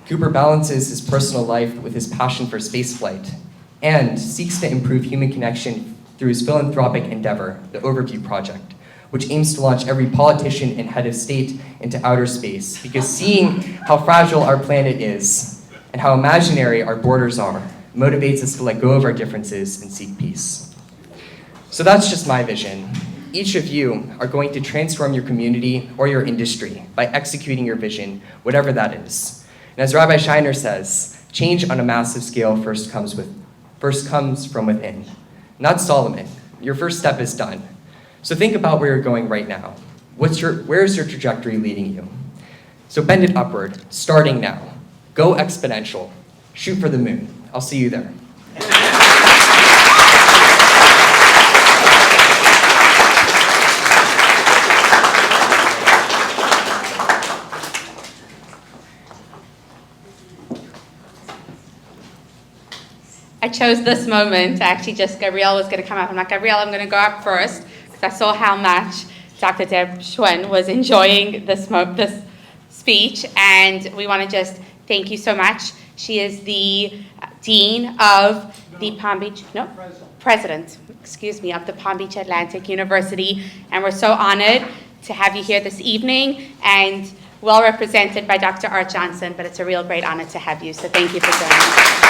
Cooper balances his personal life with his passion for spaceflight and seeks to improve human connection through his philanthropic endeavor, the Overview Project, which aims to launch every politician and head of state into outer space, because seeing how fragile our planet is and how imaginary our borders are motivates us to let go of our differences and seek peace. So that's just my vision. Each of you are going to transform your community or your industry by executing your vision, whatever that is. And as Rabbi Shiner says, change on a massive scale first comes from within. Not Solomon. Your first step is done. So think about where you're going right now. Where's your trajectory leading you? So bend it upward, starting now. Go exponential. Shoot for the moon. I'll see you there. I chose this moment. Actually, just Gabrielle was going to come up. I'm like, Gabrielle, I'm going to go up first because I saw how much Dr. Deb Schwinn was enjoying this speech, and we want to just thank you so much. She is the Dean of the Palm Beach, President, of the Palm Beach Atlantic University, and we're so honored to have you here this evening, and well represented by Dr. Art Johnson, but it's a real great honor to have you, so thank you for joining us.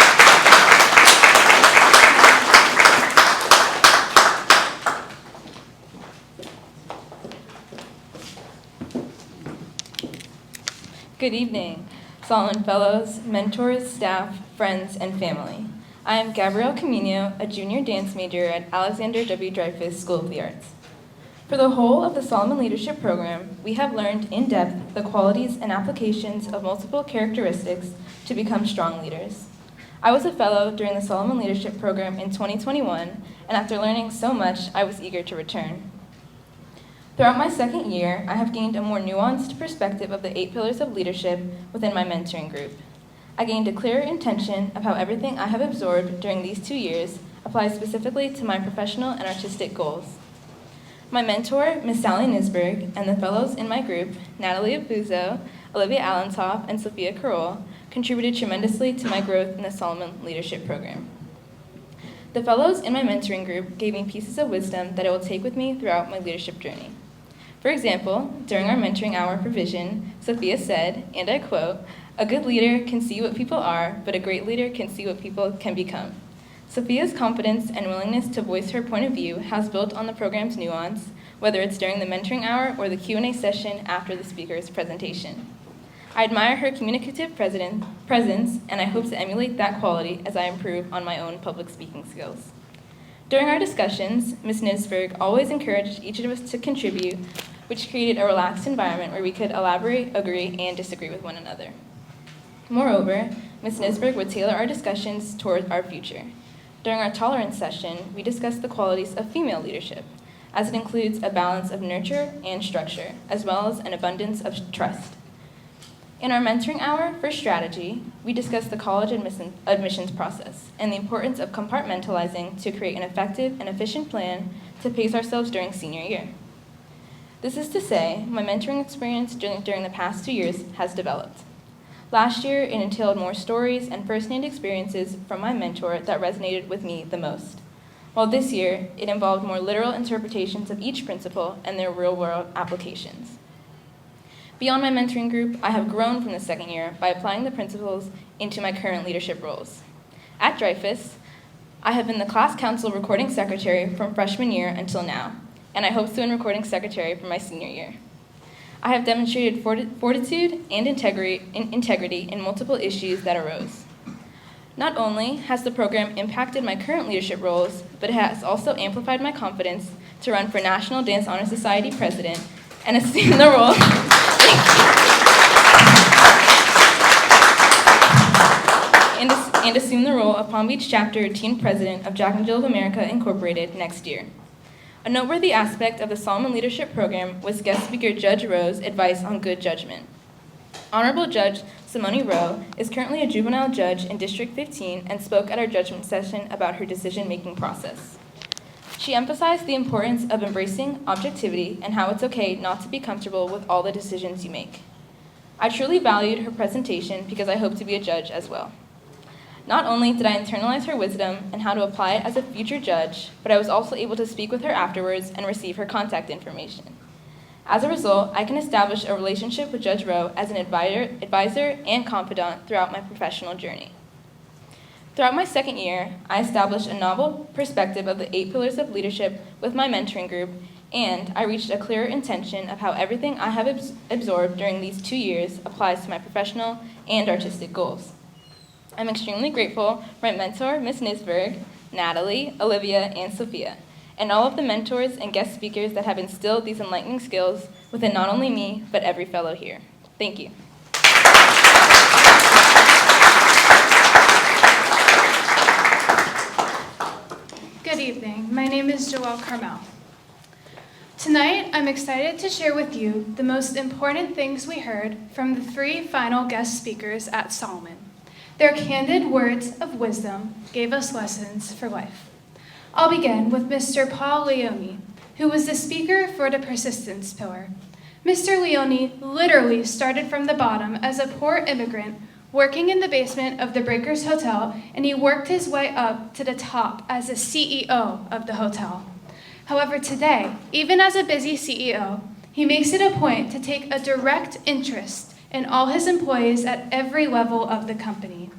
Good evening, Solomon Fellows, mentors, staff, friends, and family. I am Gabrielle Camino, a junior dance major at Alexander W. Dreyfus School of the Arts. For the whole of the Solomon Leadership Program, we have learned in depth the qualities and applications of multiple characteristics to become strong leaders. I was a fellow during the Solomon Leadership Program in 2021, and after learning so much, I was eager to return. Throughout my second year, I have gained a more nuanced perspective of the 8 pillars of leadership within my mentoring group. I gained a clearer intention of how everything I have absorbed during these 2 years applies specifically to my professional and artistic goals. My mentor, Ms. Sally Nisberg, and the fellows in my group, Natalie Abuzo, Olivia Allentoff, and Sophia Carroll, contributed tremendously to my growth in the Solomon Leadership Program. The fellows in my mentoring group gave me pieces of wisdom that I will take with me throughout my leadership journey. For example, during our mentoring hour for Vision, Sophia said, and I quote, "A good leader can see what people are, but a great leader can see what people can become." Sophia's confidence and willingness to voice her point of view has built on the program's nuance, whether it's during the mentoring hour or the Q&A session after the speaker's presentation. I admire her communicative presence, and I hope to emulate that quality as I improve on my own public speaking skills. During our discussions, Ms. Nisberg always encouraged each of us to contribute, which created a relaxed environment where we could elaborate, agree, and disagree with one another. Moreover, Ms. Nisberg would tailor our discussions toward our future. During our tolerance session, we discussed the qualities of female leadership, as it includes a balance of nurture and structure, as well as an abundance of trust. In our mentoring hour for strategy, we discussed the college admissions process and the importance of compartmentalizing to create an effective and efficient plan to pace ourselves during senior year. This is to say, my mentoring experience during the past 2 years has developed. Last year, it entailed more stories and first-hand experiences from my mentor that resonated with me the most, while this year, it involved more literal interpretations of each principle and their real-world applications. Beyond my mentoring group, I have grown from the second year by applying the principles into my current leadership roles. At Dreyfus, I have been the class council recording secretary from freshman year until now, and I hope soon recording secretary for my senior year. I have demonstrated fortitude and integrity in multiple issues that arose. Not only has the program impacted my current leadership roles, but it has also amplified my confidence to run for National Dance Honor Society president and assume the role and assume the role of Palm Beach Chapter Teen President of Jack and Jill of America Incorporated next year. A noteworthy aspect of the Solomon Leadership Program was guest speaker Judge Rowe's advice on good judgment. Honorable Judge Simone Rowe is currently a juvenile judge in District 15 and spoke at our judgment session about her decision-making process. She emphasized the importance of embracing objectivity and how it's okay not to be comfortable with all the decisions you make. I truly valued her presentation because I hope to be a judge as well. Not only did I internalize her wisdom and how to apply it as a future judge, but I was also able to speak with her afterwards and receive her contact information. As a result, I can establish a relationship with Judge Rowe as an advisor and confidant throughout my professional journey. Throughout my second year, I established a novel perspective of the 8 pillars of leadership with my mentoring group, and I reached a clearer intention of how everything I have absorbed during these 2 years applies to my professional and artistic goals. I'm extremely grateful for my mentor, Ms. Nisberg, Natalie, Olivia, and Sophia, and all of the mentors and guest speakers that have instilled these enlightening skills within not only me, but every fellow here. Thank you. Good evening. My name is Joelle Carmel. Tonight, I'm excited to share with you the most important things we heard from the 3 final guest speakers at Solomon. Their candid words of wisdom gave us lessons for life. I'll begin with Mr. Paul Leone, who was the speaker for the persistence pillar. Mr. Leone literally started from the bottom as a poor immigrant working in the basement of the Breakers Hotel, and he worked his way up to the top as the CEO of the hotel. However, today, even as a busy CEO, he makes it a point to take a direct interest in all his employees at every level of the company.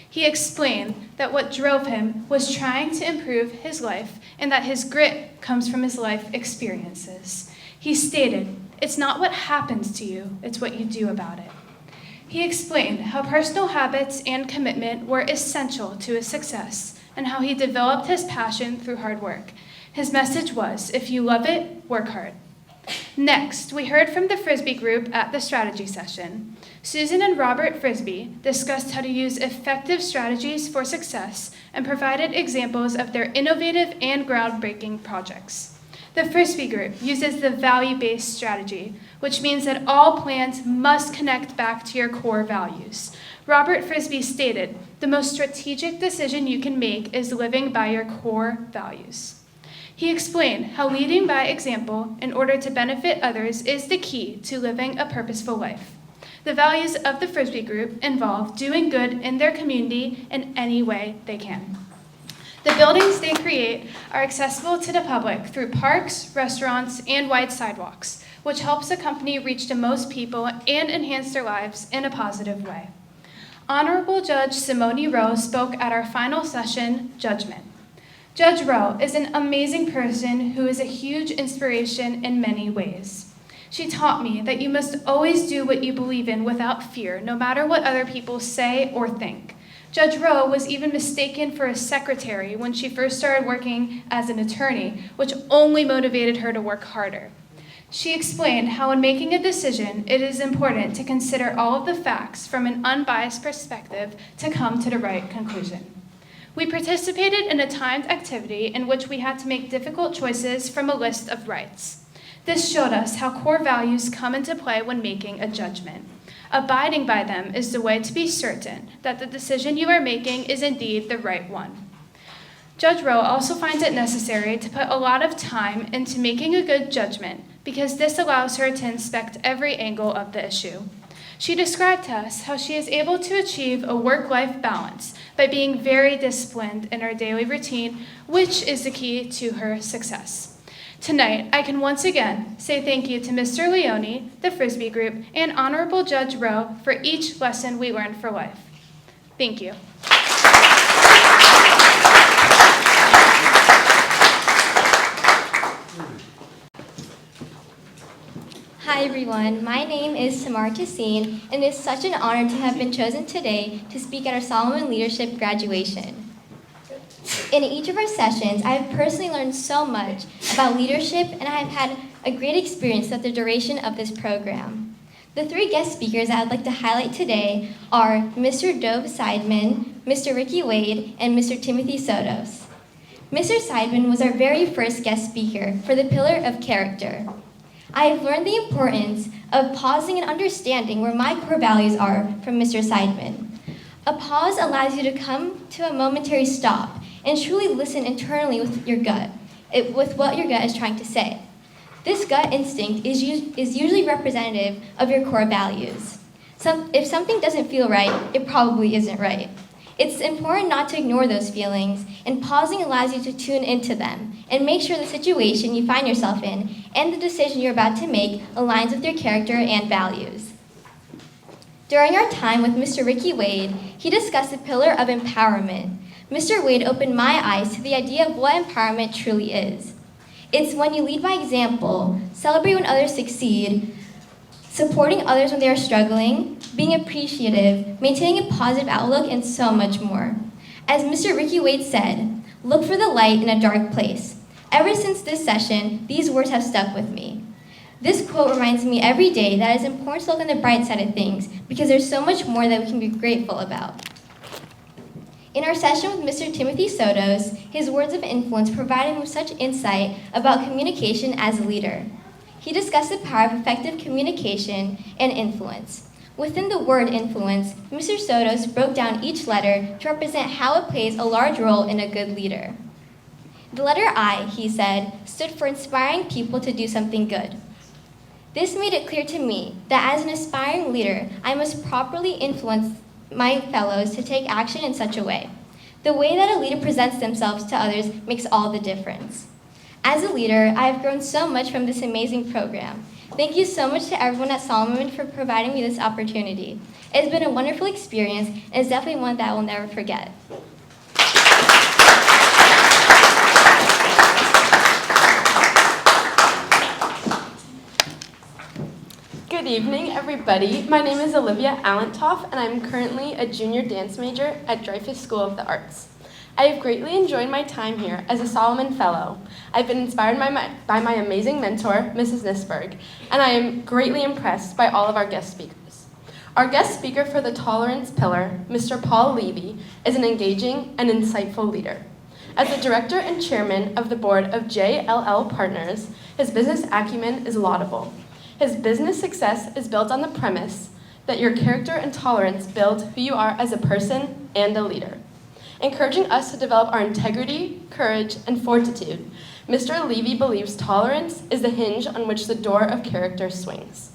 He explained that what drove him was trying to improve his life and that his grit comes from his life experiences. He stated, "It's not what happens to you, it's what you do about it." He explained how personal habits and commitment were essential to his success and how he developed his passion through hard work. His message was, if you love it, work hard. Next, we heard from the Frisbee group at the strategy session. Susan and Robert Frisbee discussed how to use effective strategies for success and provided examples of their innovative and groundbreaking projects. The Frisbee group uses the value-based strategy, which means that all plans must connect back to your core values. Robert Frisbee stated, "The most strategic decision you can make is living by your core values." He explained how leading by example in order to benefit others is the key to living a purposeful life. The values of the Frisbee group involve doing good in their community in any way they can. The buildings they create are accessible to the public through parks, restaurants, and wide sidewalks, which helps the company reach the most people and enhance their lives in a positive way. Honorable Judge Simone Rowe spoke at our final session, Judgment. Judge Rowe is an amazing person who is a huge inspiration in many ways. She taught me that you must always do what you believe in without fear, no matter what other people say or think. Judge Rowe was even mistaken for a secretary when she first started working as an attorney, which only motivated her to work harder. She explained how in making a decision, it is important to consider all of the facts from an unbiased perspective to come to the right conclusion. We participated in a timed activity in which we had to make difficult choices from a list of rights. This showed us how core values come into play when making a judgment. Abiding by them is the way to be certain that the decision you are making is indeed the right one. Judge Rowe also finds it necessary to put a lot of time into making a good judgment because this allows her to inspect every angle of the issue. She described to us how she is able to achieve a work-life balance by being very disciplined in her daily routine, which is the key to her success. Tonight, I can once again say thank you to Mr. Leone, the Frisbee Group, and Honorable Judge Rowe for each lesson we learned for life. Thank you. Hi everyone, my name is Samar Tassine, and it is such an honor to have been chosen today to speak at our Solomon Leadership graduation. In each of our sessions, I have personally learned so much about leadership, and I have had a great experience throughout the duration of this program. The 3 guest speakers I would like to highlight today are Mr. Dove Seidman, Mr. Ricky Wade, and Mr. Timothy Sotos. Mr. Seidman was our very first guest speaker for the pillar of character. I have learned the importance of pausing and understanding where my core values are from Mr. Seidman. A pause allows you to come to a momentary stop and truly listen internally with your gut, with what your gut is trying to say. This gut instinct is usually representative of your core values. If something doesn't feel right, it probably isn't right. It's important not to ignore those feelings, and pausing allows you to tune into them and make sure the situation you find yourself in and the decision you're about to make aligns with your character and values. During our time with Mr. Ricky Wade, he discussed the pillar of empowerment. Mr. Wade opened my eyes to the idea of what empowerment truly is. It's when you lead by example, celebrate when others succeed, supporting others when they are struggling, being appreciative, maintaining a positive outlook, and so much more. As Mr. Ricky Wade said, look for the light in a dark place. Ever since this session, these words have stuck with me. This quote reminds me every day that it's important to look on the bright side of things because there's so much more that we can be grateful about. In our session with Mr. Timothy Sotos, his words of influence provided me with such insight about communication as a leader. He discussed the power of effective communication and influence. Within the word influence, Mr. Sotos broke down each letter to represent how it plays a large role in a good leader. The letter I, he said, stood for inspiring people to do something good. This made it clear to me that as an aspiring leader, I must properly influence my fellows to take action in such a way. The way that a leader presents themselves to others makes all the difference. As a leader, I have grown so much from this amazing program. Thank you so much to everyone at Solomon for providing me this opportunity. It's been a wonderful experience, and it's definitely one that I will never forget. Good evening, everybody. My name is Olivia Allentoff, and I'm currently a junior dance major at Dreyfus School of the Arts. I have greatly enjoyed my time here as a Solomon Fellow. I've been inspired by my amazing mentor, Mrs. Nisberg, and I am greatly impressed by all of our guest speakers. Our guest speaker for the tolerance pillar, Mr. Paul Levy, is an engaging and insightful leader. As the director and chairman of the board of JLL Partners, his business acumen is laudable. His business success is built on the premise that your character and tolerance build who you are as a person and a leader. Encouraging us to develop our integrity, courage, and fortitude, Mr. Levy believes tolerance is the hinge on which the door of character swings.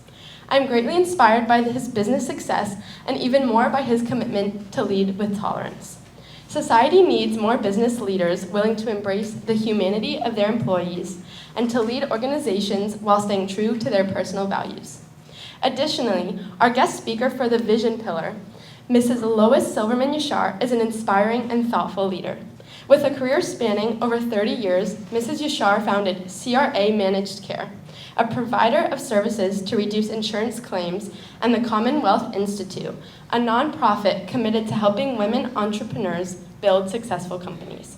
I'm greatly inspired by his business success and even more by his commitment to lead with tolerance. Society needs more business leaders willing to embrace the humanity of their employees and to lead organizations while staying true to their personal values. Additionally, our guest speaker for the vision pillar, Mrs. Lois Silverman Yashar, is an inspiring and thoughtful leader. With a career spanning over 30 years, Mrs. Yashar founded CRA Managed Care, a provider of services to reduce insurance claims, and the Commonwealth Institute, a nonprofit committed to helping women entrepreneurs build successful companies.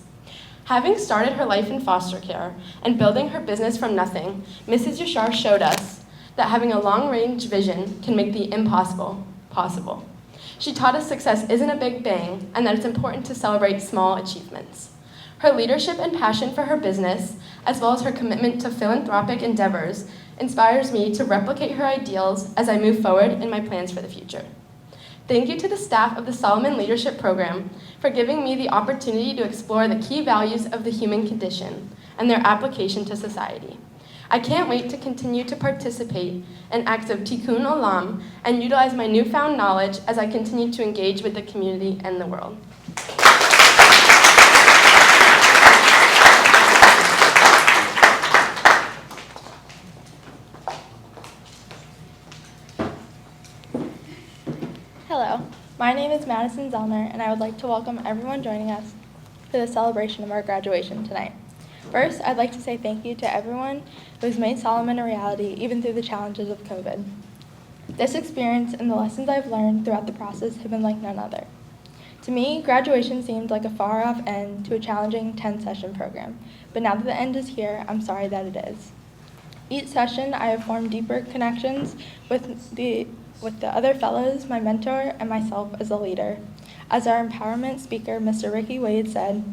Having started her life in foster care and building her business from nothing, Mrs. Yashar showed us that having a long-range vision can make the impossible possible. She taught us success isn't a big bang and that it's important to celebrate small achievements. Her leadership and passion for her business, as well as her commitment to philanthropic endeavors, inspires me to replicate her ideals as I move forward in my plans for the future. Thank you to the staff of the Solomon Leadership Program for giving me the opportunity to explore the key values of the human condition and their application to society. I can't wait to continue to participate in acts of tikkun olam and utilize my newfound knowledge as I continue to engage with the community and the world. Hello, my name is Madison Zellner, and I would like to welcome everyone joining us for the celebration of our graduation tonight. First, I'd like to say thank you to everyone who has made Solomon a reality, even through the challenges of COVID. This experience and the lessons I've learned throughout the process have been like none other. To me, graduation seemed like a far-off end to a challenging 10-session program, but now that the end is here, I'm sorry that it is. Each session, I have formed deeper connections with the other fellows, my mentor, and myself as a leader. As our empowerment speaker, Mr. Ricky Wade, said,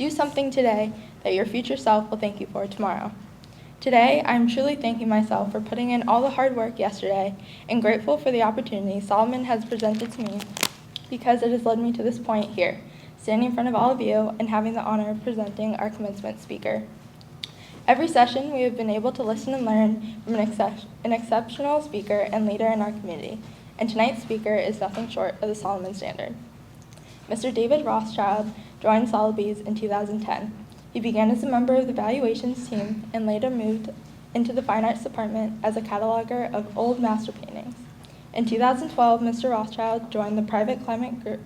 Do something today that your future self will thank you for tomorrow. Today, I'm truly thanking myself for putting in all the hard work yesterday and grateful for the opportunity Solomon has presented to me because it has led me to this point here, standing in front of all of you and having the honor of presenting our commencement speaker. Every session, we have been able to listen and learn from an exceptional speaker and leader in our community, and tonight's speaker is nothing short of the Solomon Standard. Mr. David Rothschild joined Sotheby's in 2010. He began as a member of the valuations team and later moved into the fine arts department as a cataloger of old master paintings. In 2012, Mr. Rothschild joined the private client group,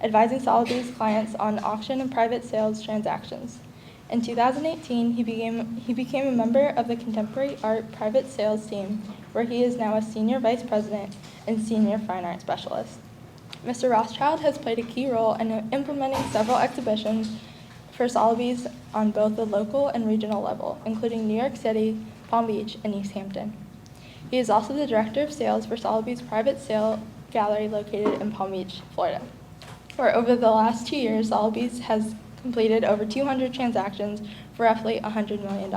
advising Sotheby's clients on auction and private sales transactions. In 2018, he became a member of the contemporary art private sales team, where he is now a senior vice president and senior fine art specialist. Mr. Rothschild has played a key role in implementing several exhibitions for Sotheby's on both the local and regional level, including New York City, Palm Beach, and East Hampton. He is also the director of sales for Sotheby's private sale gallery located in Palm Beach, Florida, where over the last 2 years, Sotheby's has completed over 200 transactions for roughly $100 million.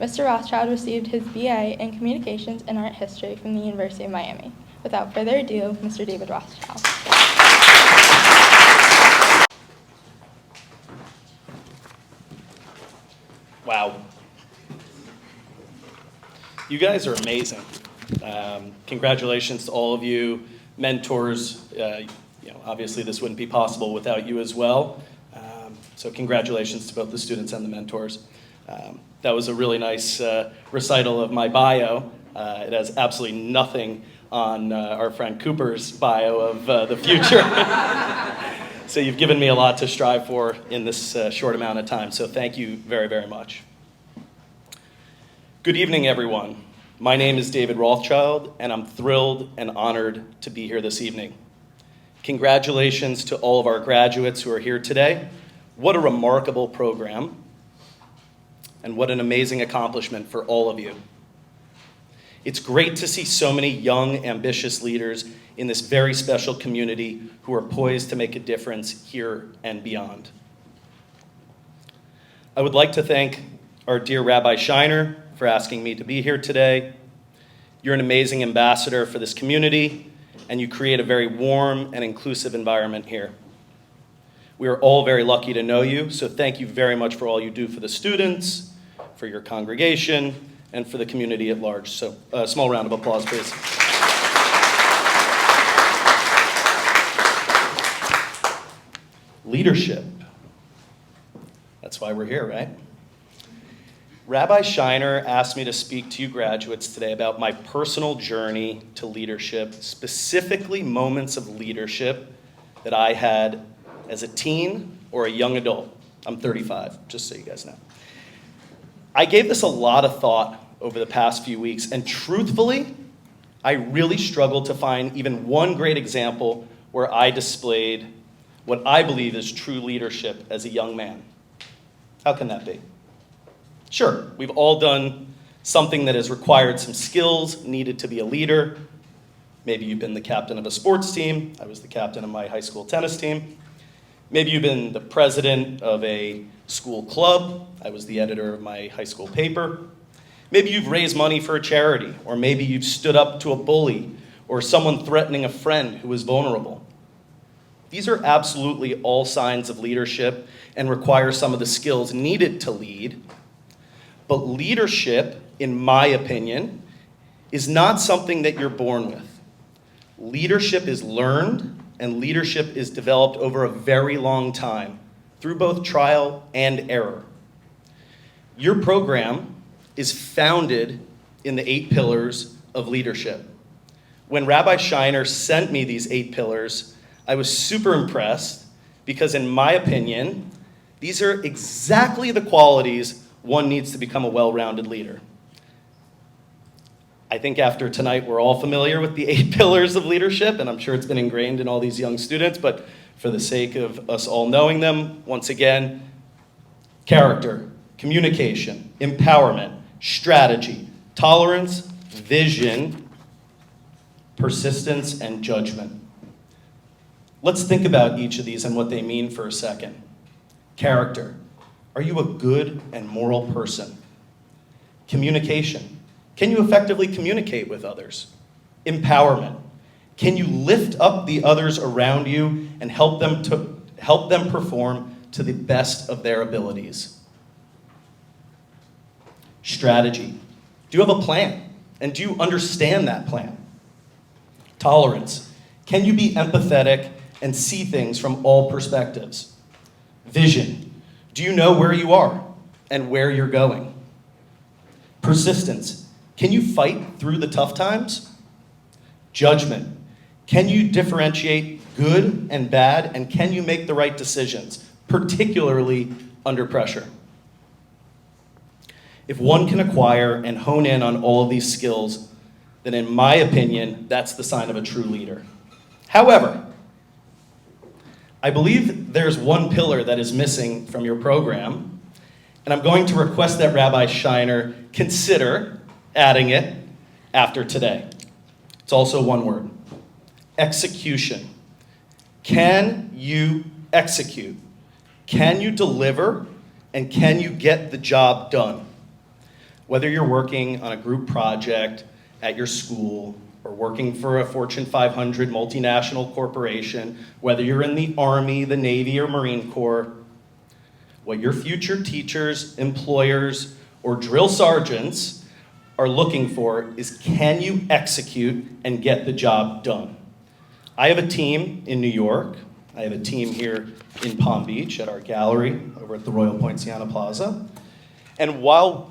Mr. Rothschild received his BA in Communications and Art History from the University of Miami. Without further ado, Mr. David Rothschild. Wow. You guys are amazing. Congratulations to all of you, mentors. Obviously this wouldn't be possible without you as well. So congratulations to both the students and the mentors. That was a really nice recital of my bio. It has absolutely nothing on our friend Cooper's bio of the future. So you've given me a lot to strive for in this short amount of time, so thank you very, very much. Good evening, everyone. My name is David Rothschild, and I'm thrilled and honored to be here this evening. Congratulations to all of our graduates who are here today. What a remarkable program, and what an amazing accomplishment for all of you. It's great to see so many young, ambitious leaders in this very special community who are poised to make a difference here and beyond. I would like to thank our dear Rabbi Shiner for asking me to be here today. You're an amazing ambassador for this community, and you create a very warm and inclusive environment here. We are all very lucky to know you, so thank you very much for all you do for the students, for your congregation, and for the community at large. So a small round of applause, please. Leadership. That's why we're here, right? Rabbi Shiner asked me to speak to you graduates today about my personal journey to leadership, specifically moments of leadership that I had as a teen or a young adult. I'm 35, just so you guys know. I gave this a lot of thought over the past few weeks, and truthfully, I really struggled to find even one great example where I displayed what I believe is true leadership as a young man. How can that be? Sure, we've all done something that has required some skills needed to be a leader. Maybe you've been the captain of a sports team. I was the captain of my high school tennis team. Maybe you've been the president of a school club. I was the editor of my high school paper. Maybe you've raised money for a charity, or maybe you've stood up to a bully or someone threatening a friend who was vulnerable. These are absolutely all signs of leadership and require some of the skills needed to lead. But leadership, in my opinion, is not something that you're born with. Leadership is learned, and leadership is developed over a very long time through both trial and error. Your program is founded in the 8 pillars of leadership. When Rabbi Shiner sent me these 8 pillars, I was super impressed because, in my opinion, these are exactly the qualities one needs to become a well-rounded leader. I think after tonight we're all familiar with the 8 pillars of leadership, and I'm sure it's been ingrained in all these young students, but for the sake of us all knowing them, once again, character, communication, empowerment, strategy, tolerance, vision, persistence, and judgment. Let's think about each of these and what they mean for a second. Character. Are you a good and moral person? Communication. Can you effectively communicate with others? Empowerment. Can you lift up the others around you and help them perform to the best of their abilities? Strategy. Do you have a plan? And do you understand that plan? Tolerance. Can you be empathetic and see things from all perspectives? Vision. Do you know where you are and where you're going? Persistence. Can you fight through the tough times? Judgment. Can you differentiate good and bad, and can you make the right decisions, particularly under pressure? If one can acquire and hone in on all of these skills, then in my opinion, that's the sign of a true leader. However, I believe there's one pillar that is missing from your program, and I'm going to request that Rabbi Shiner consider adding it after today. It's also one word: execution. Can you execute? Can you deliver? And can you get the job done? Whether you're working on a group project at your school, or working for a Fortune 500 multinational corporation, whether you're in the Army, the Navy, or Marine Corps, what your future teachers, employers, or drill sergeants are looking for is, can you execute and get the job done? I have a team in New York. I have a team here in Palm Beach at our gallery over at the Royal Poinciana Plaza. And while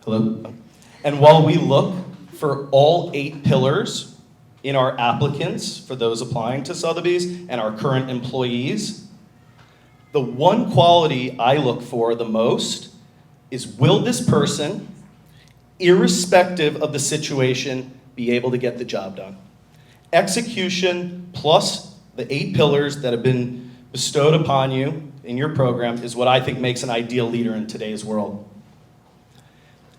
we look for all 8 pillars in our applicants, for those applying to Sotheby's and our current employees, the one quality I look for the most is, will this person, irrespective of the situation, be able to get the job done? Execution plus the 8 pillars that have been bestowed upon you in your program is what I think makes an ideal leader in today's world.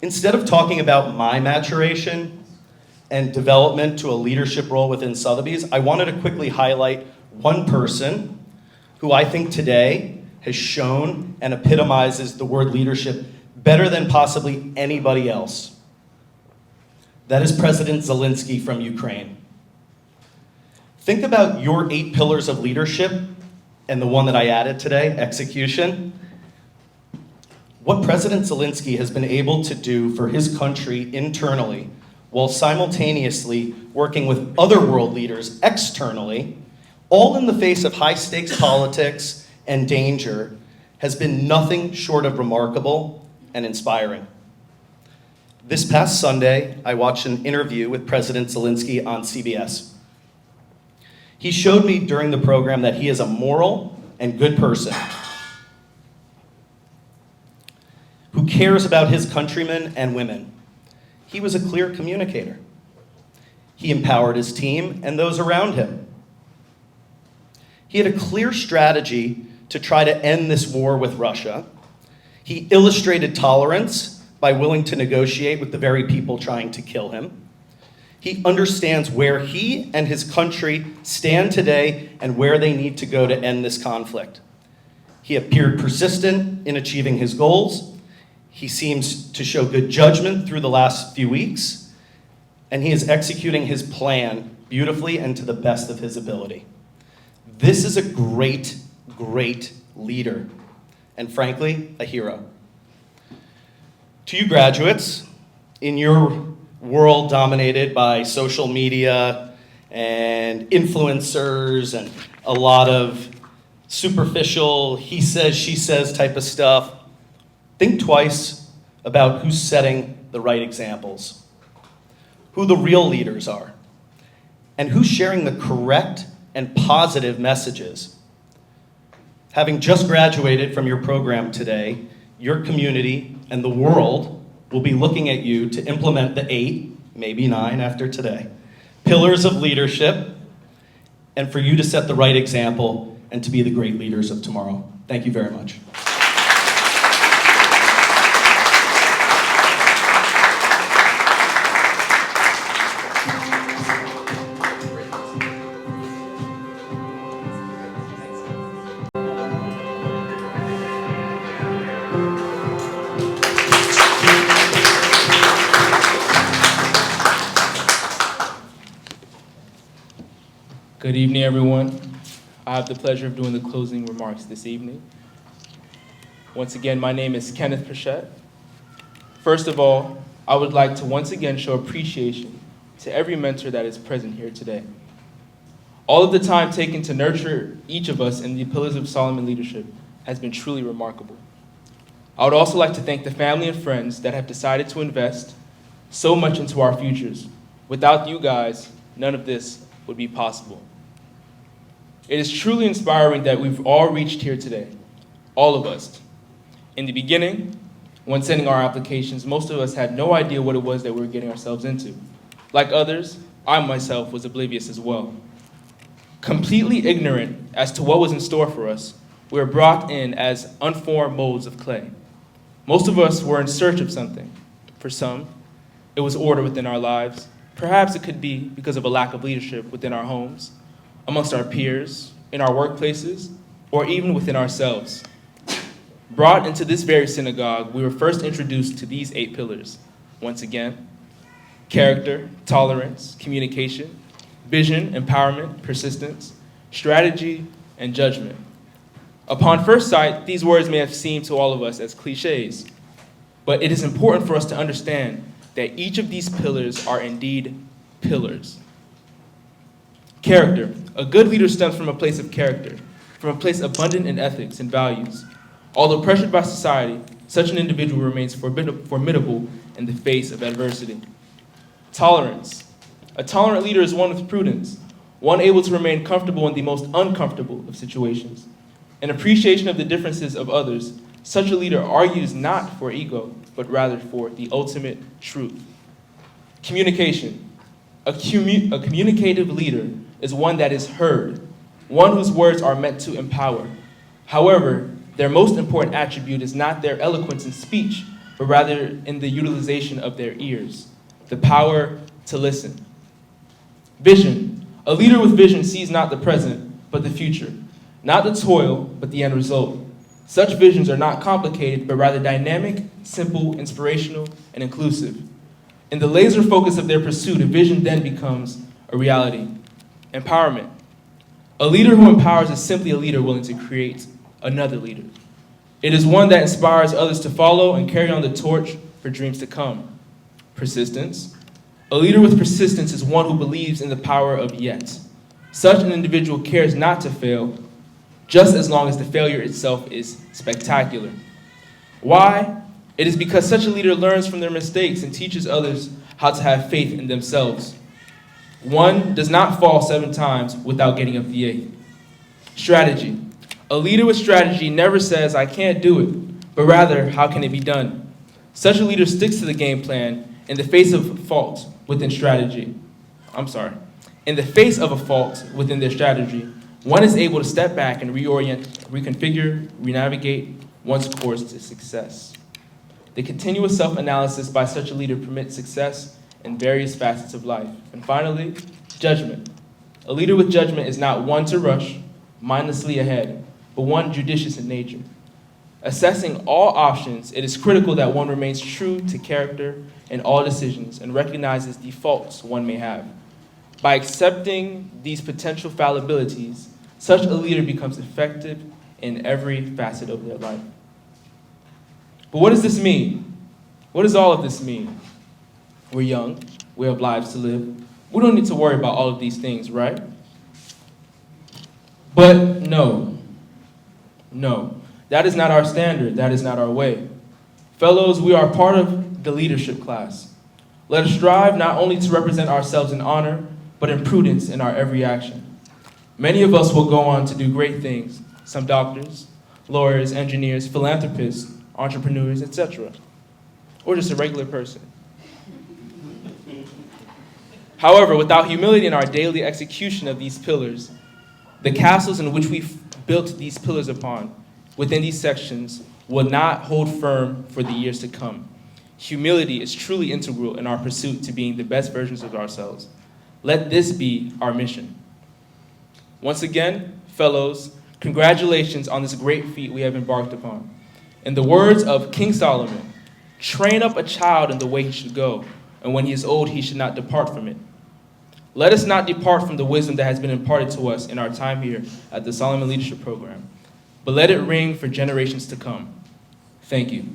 Instead of talking about my maturation and development to a leadership role within Sotheby's, I wanted to quickly highlight one person who I think today has shown and epitomizes the word leadership better than possibly anybody else. That is President Zelensky from Ukraine. Think about your 8 pillars of leadership and the one that I added today, execution. What President Zelensky has been able to do for his country internally, while simultaneously working with other world leaders externally, all in the face of high-stakes politics and danger, has been nothing short of remarkable and inspiring. This past Sunday, I watched an interview with President Zelensky on CBS. He showed me during the program that he is a moral and good person who cares about his countrymen and women. He was a clear communicator. He empowered his team and those around him. He had a clear strategy to try to end this war with Russia. He illustrated tolerance by willing to negotiate with the very people trying to kill him. He understands where he and his country stand today and where they need to go to end this conflict. He appeared persistent in achieving his goals. He seems to show good judgment through the last few weeks, and he is executing his plan beautifully and to the best of his ability. This is a great, great leader, and frankly, a hero. To you graduates, in your world dominated by social media and influencers and a lot of superficial he says, she says type of stuff, think twice about who's setting the right examples, who the real leaders are, and who's sharing the correct and positive messages. Having just graduated from your program today, your community and the world will be looking at you to implement the 8, maybe 9 after today, pillars of leadership, and for you to set the right example and to be the great leaders of tomorrow. Thank you very much. Good evening, everyone. I have the pleasure of doing the closing remarks this evening. Once again, my name is Kenneth Pichette. First of all, I would like to once again show appreciation to every mentor that is present here today. All of the time taken to nurture each of us in the pillars of Solomon leadership has been truly remarkable. I would also like to thank the family and friends that have decided to invest so much into our futures. Without you guys, none of this would be possible. It is truly inspiring that we've all reached here today, all of us. In the beginning, when sending our applications, most of us had no idea what it was that we were getting ourselves into. Like others, I myself was oblivious as well. Completely ignorant as to what was in store for us, we were brought in as unformed molds of clay. Most of us were in search of something. For some, it was order within our lives. Perhaps it could be because of a lack of leadership within our homes, amongst our peers, in our workplaces, or even within ourselves. Brought into this very synagogue, we were first introduced to these 8 pillars. Once again, character, tolerance, communication, vision, empowerment, persistence, strategy, and judgment. Upon first sight, these words may have seemed to all of us as cliches, but it is important for us to understand that each of these pillars are indeed pillars. Character. A good leader stems from a place of character, from a place abundant in ethics and values. Although pressured by society, such an individual remains formidable in the face of adversity. Tolerance. A tolerant leader is one with prudence, one able to remain comfortable in the most uncomfortable of situations. An appreciation of the differences of others, such a leader argues not for ego, but rather for the ultimate truth. Communication. A communicative leader is one that is heard, one whose words are meant to empower. However, their most important attribute is not their eloquence in speech, but rather in the utilization of their ears, the power to listen. Vision. A leader with vision sees not the present, but the future, not the toil, but the end result. Such visions are not complicated, but rather dynamic, simple, inspirational, and inclusive. In the laser focus of their pursuit, a vision then becomes a reality. Empowerment. A leader who empowers is simply a leader willing to create another leader. It is one that inspires others to follow and carry on the torch for dreams to come. Persistence. A leader with persistence is one who believes in the power of yet. Such an individual cares not to fail, just as long as the failure itself is spectacular. Why? It is because such a leader learns from their mistakes and teaches others how to have faith in themselves. One does not fall 7 times without getting up the 8th. Strategy. A leader with strategy never says, I can't do it, but rather, how can it be done? Such a leader sticks to the game plan in the face of fault within strategy. In the face of a fault within their strategy, one is able to step back and reorient, reconfigure, renavigate one's course to success. The continuous self-analysis by such a leader permits success in various facets of life. And finally, judgment. A leader with judgment is not one to rush mindlessly ahead, but one judicious in nature. Assessing all options, it is critical that one remains true to character in all decisions and recognizes the faults one may have. By accepting these potential fallibilities, such a leader becomes effective in every facet of their life. But what does this mean? What does all of this mean? We're young, we have lives to live. We don't need to worry about all of these things, right? But no, that is not our standard, that is not our way. Fellows, we are part of the leadership class. Let us strive not only to represent ourselves in honor, but in prudence in our every action. Many of us will go on to do great things, some doctors, lawyers, engineers, philanthropists, entrepreneurs, etc., or just a regular person. However, without humility in our daily execution of these pillars, the castles in which we've built these pillars upon within these sections will not hold firm for the years to come. Humility is truly integral in our pursuit to being the best versions of ourselves. Let this be our mission. Once again, fellows, congratulations on this great feat we have embarked upon. In the words of King Solomon, train up a child in the way he should go, and when he is old, he should not depart from it. Let us not depart from the wisdom that has been imparted to us in our time here at the Solomon Leadership Program, but let it ring for generations to come. Thank you.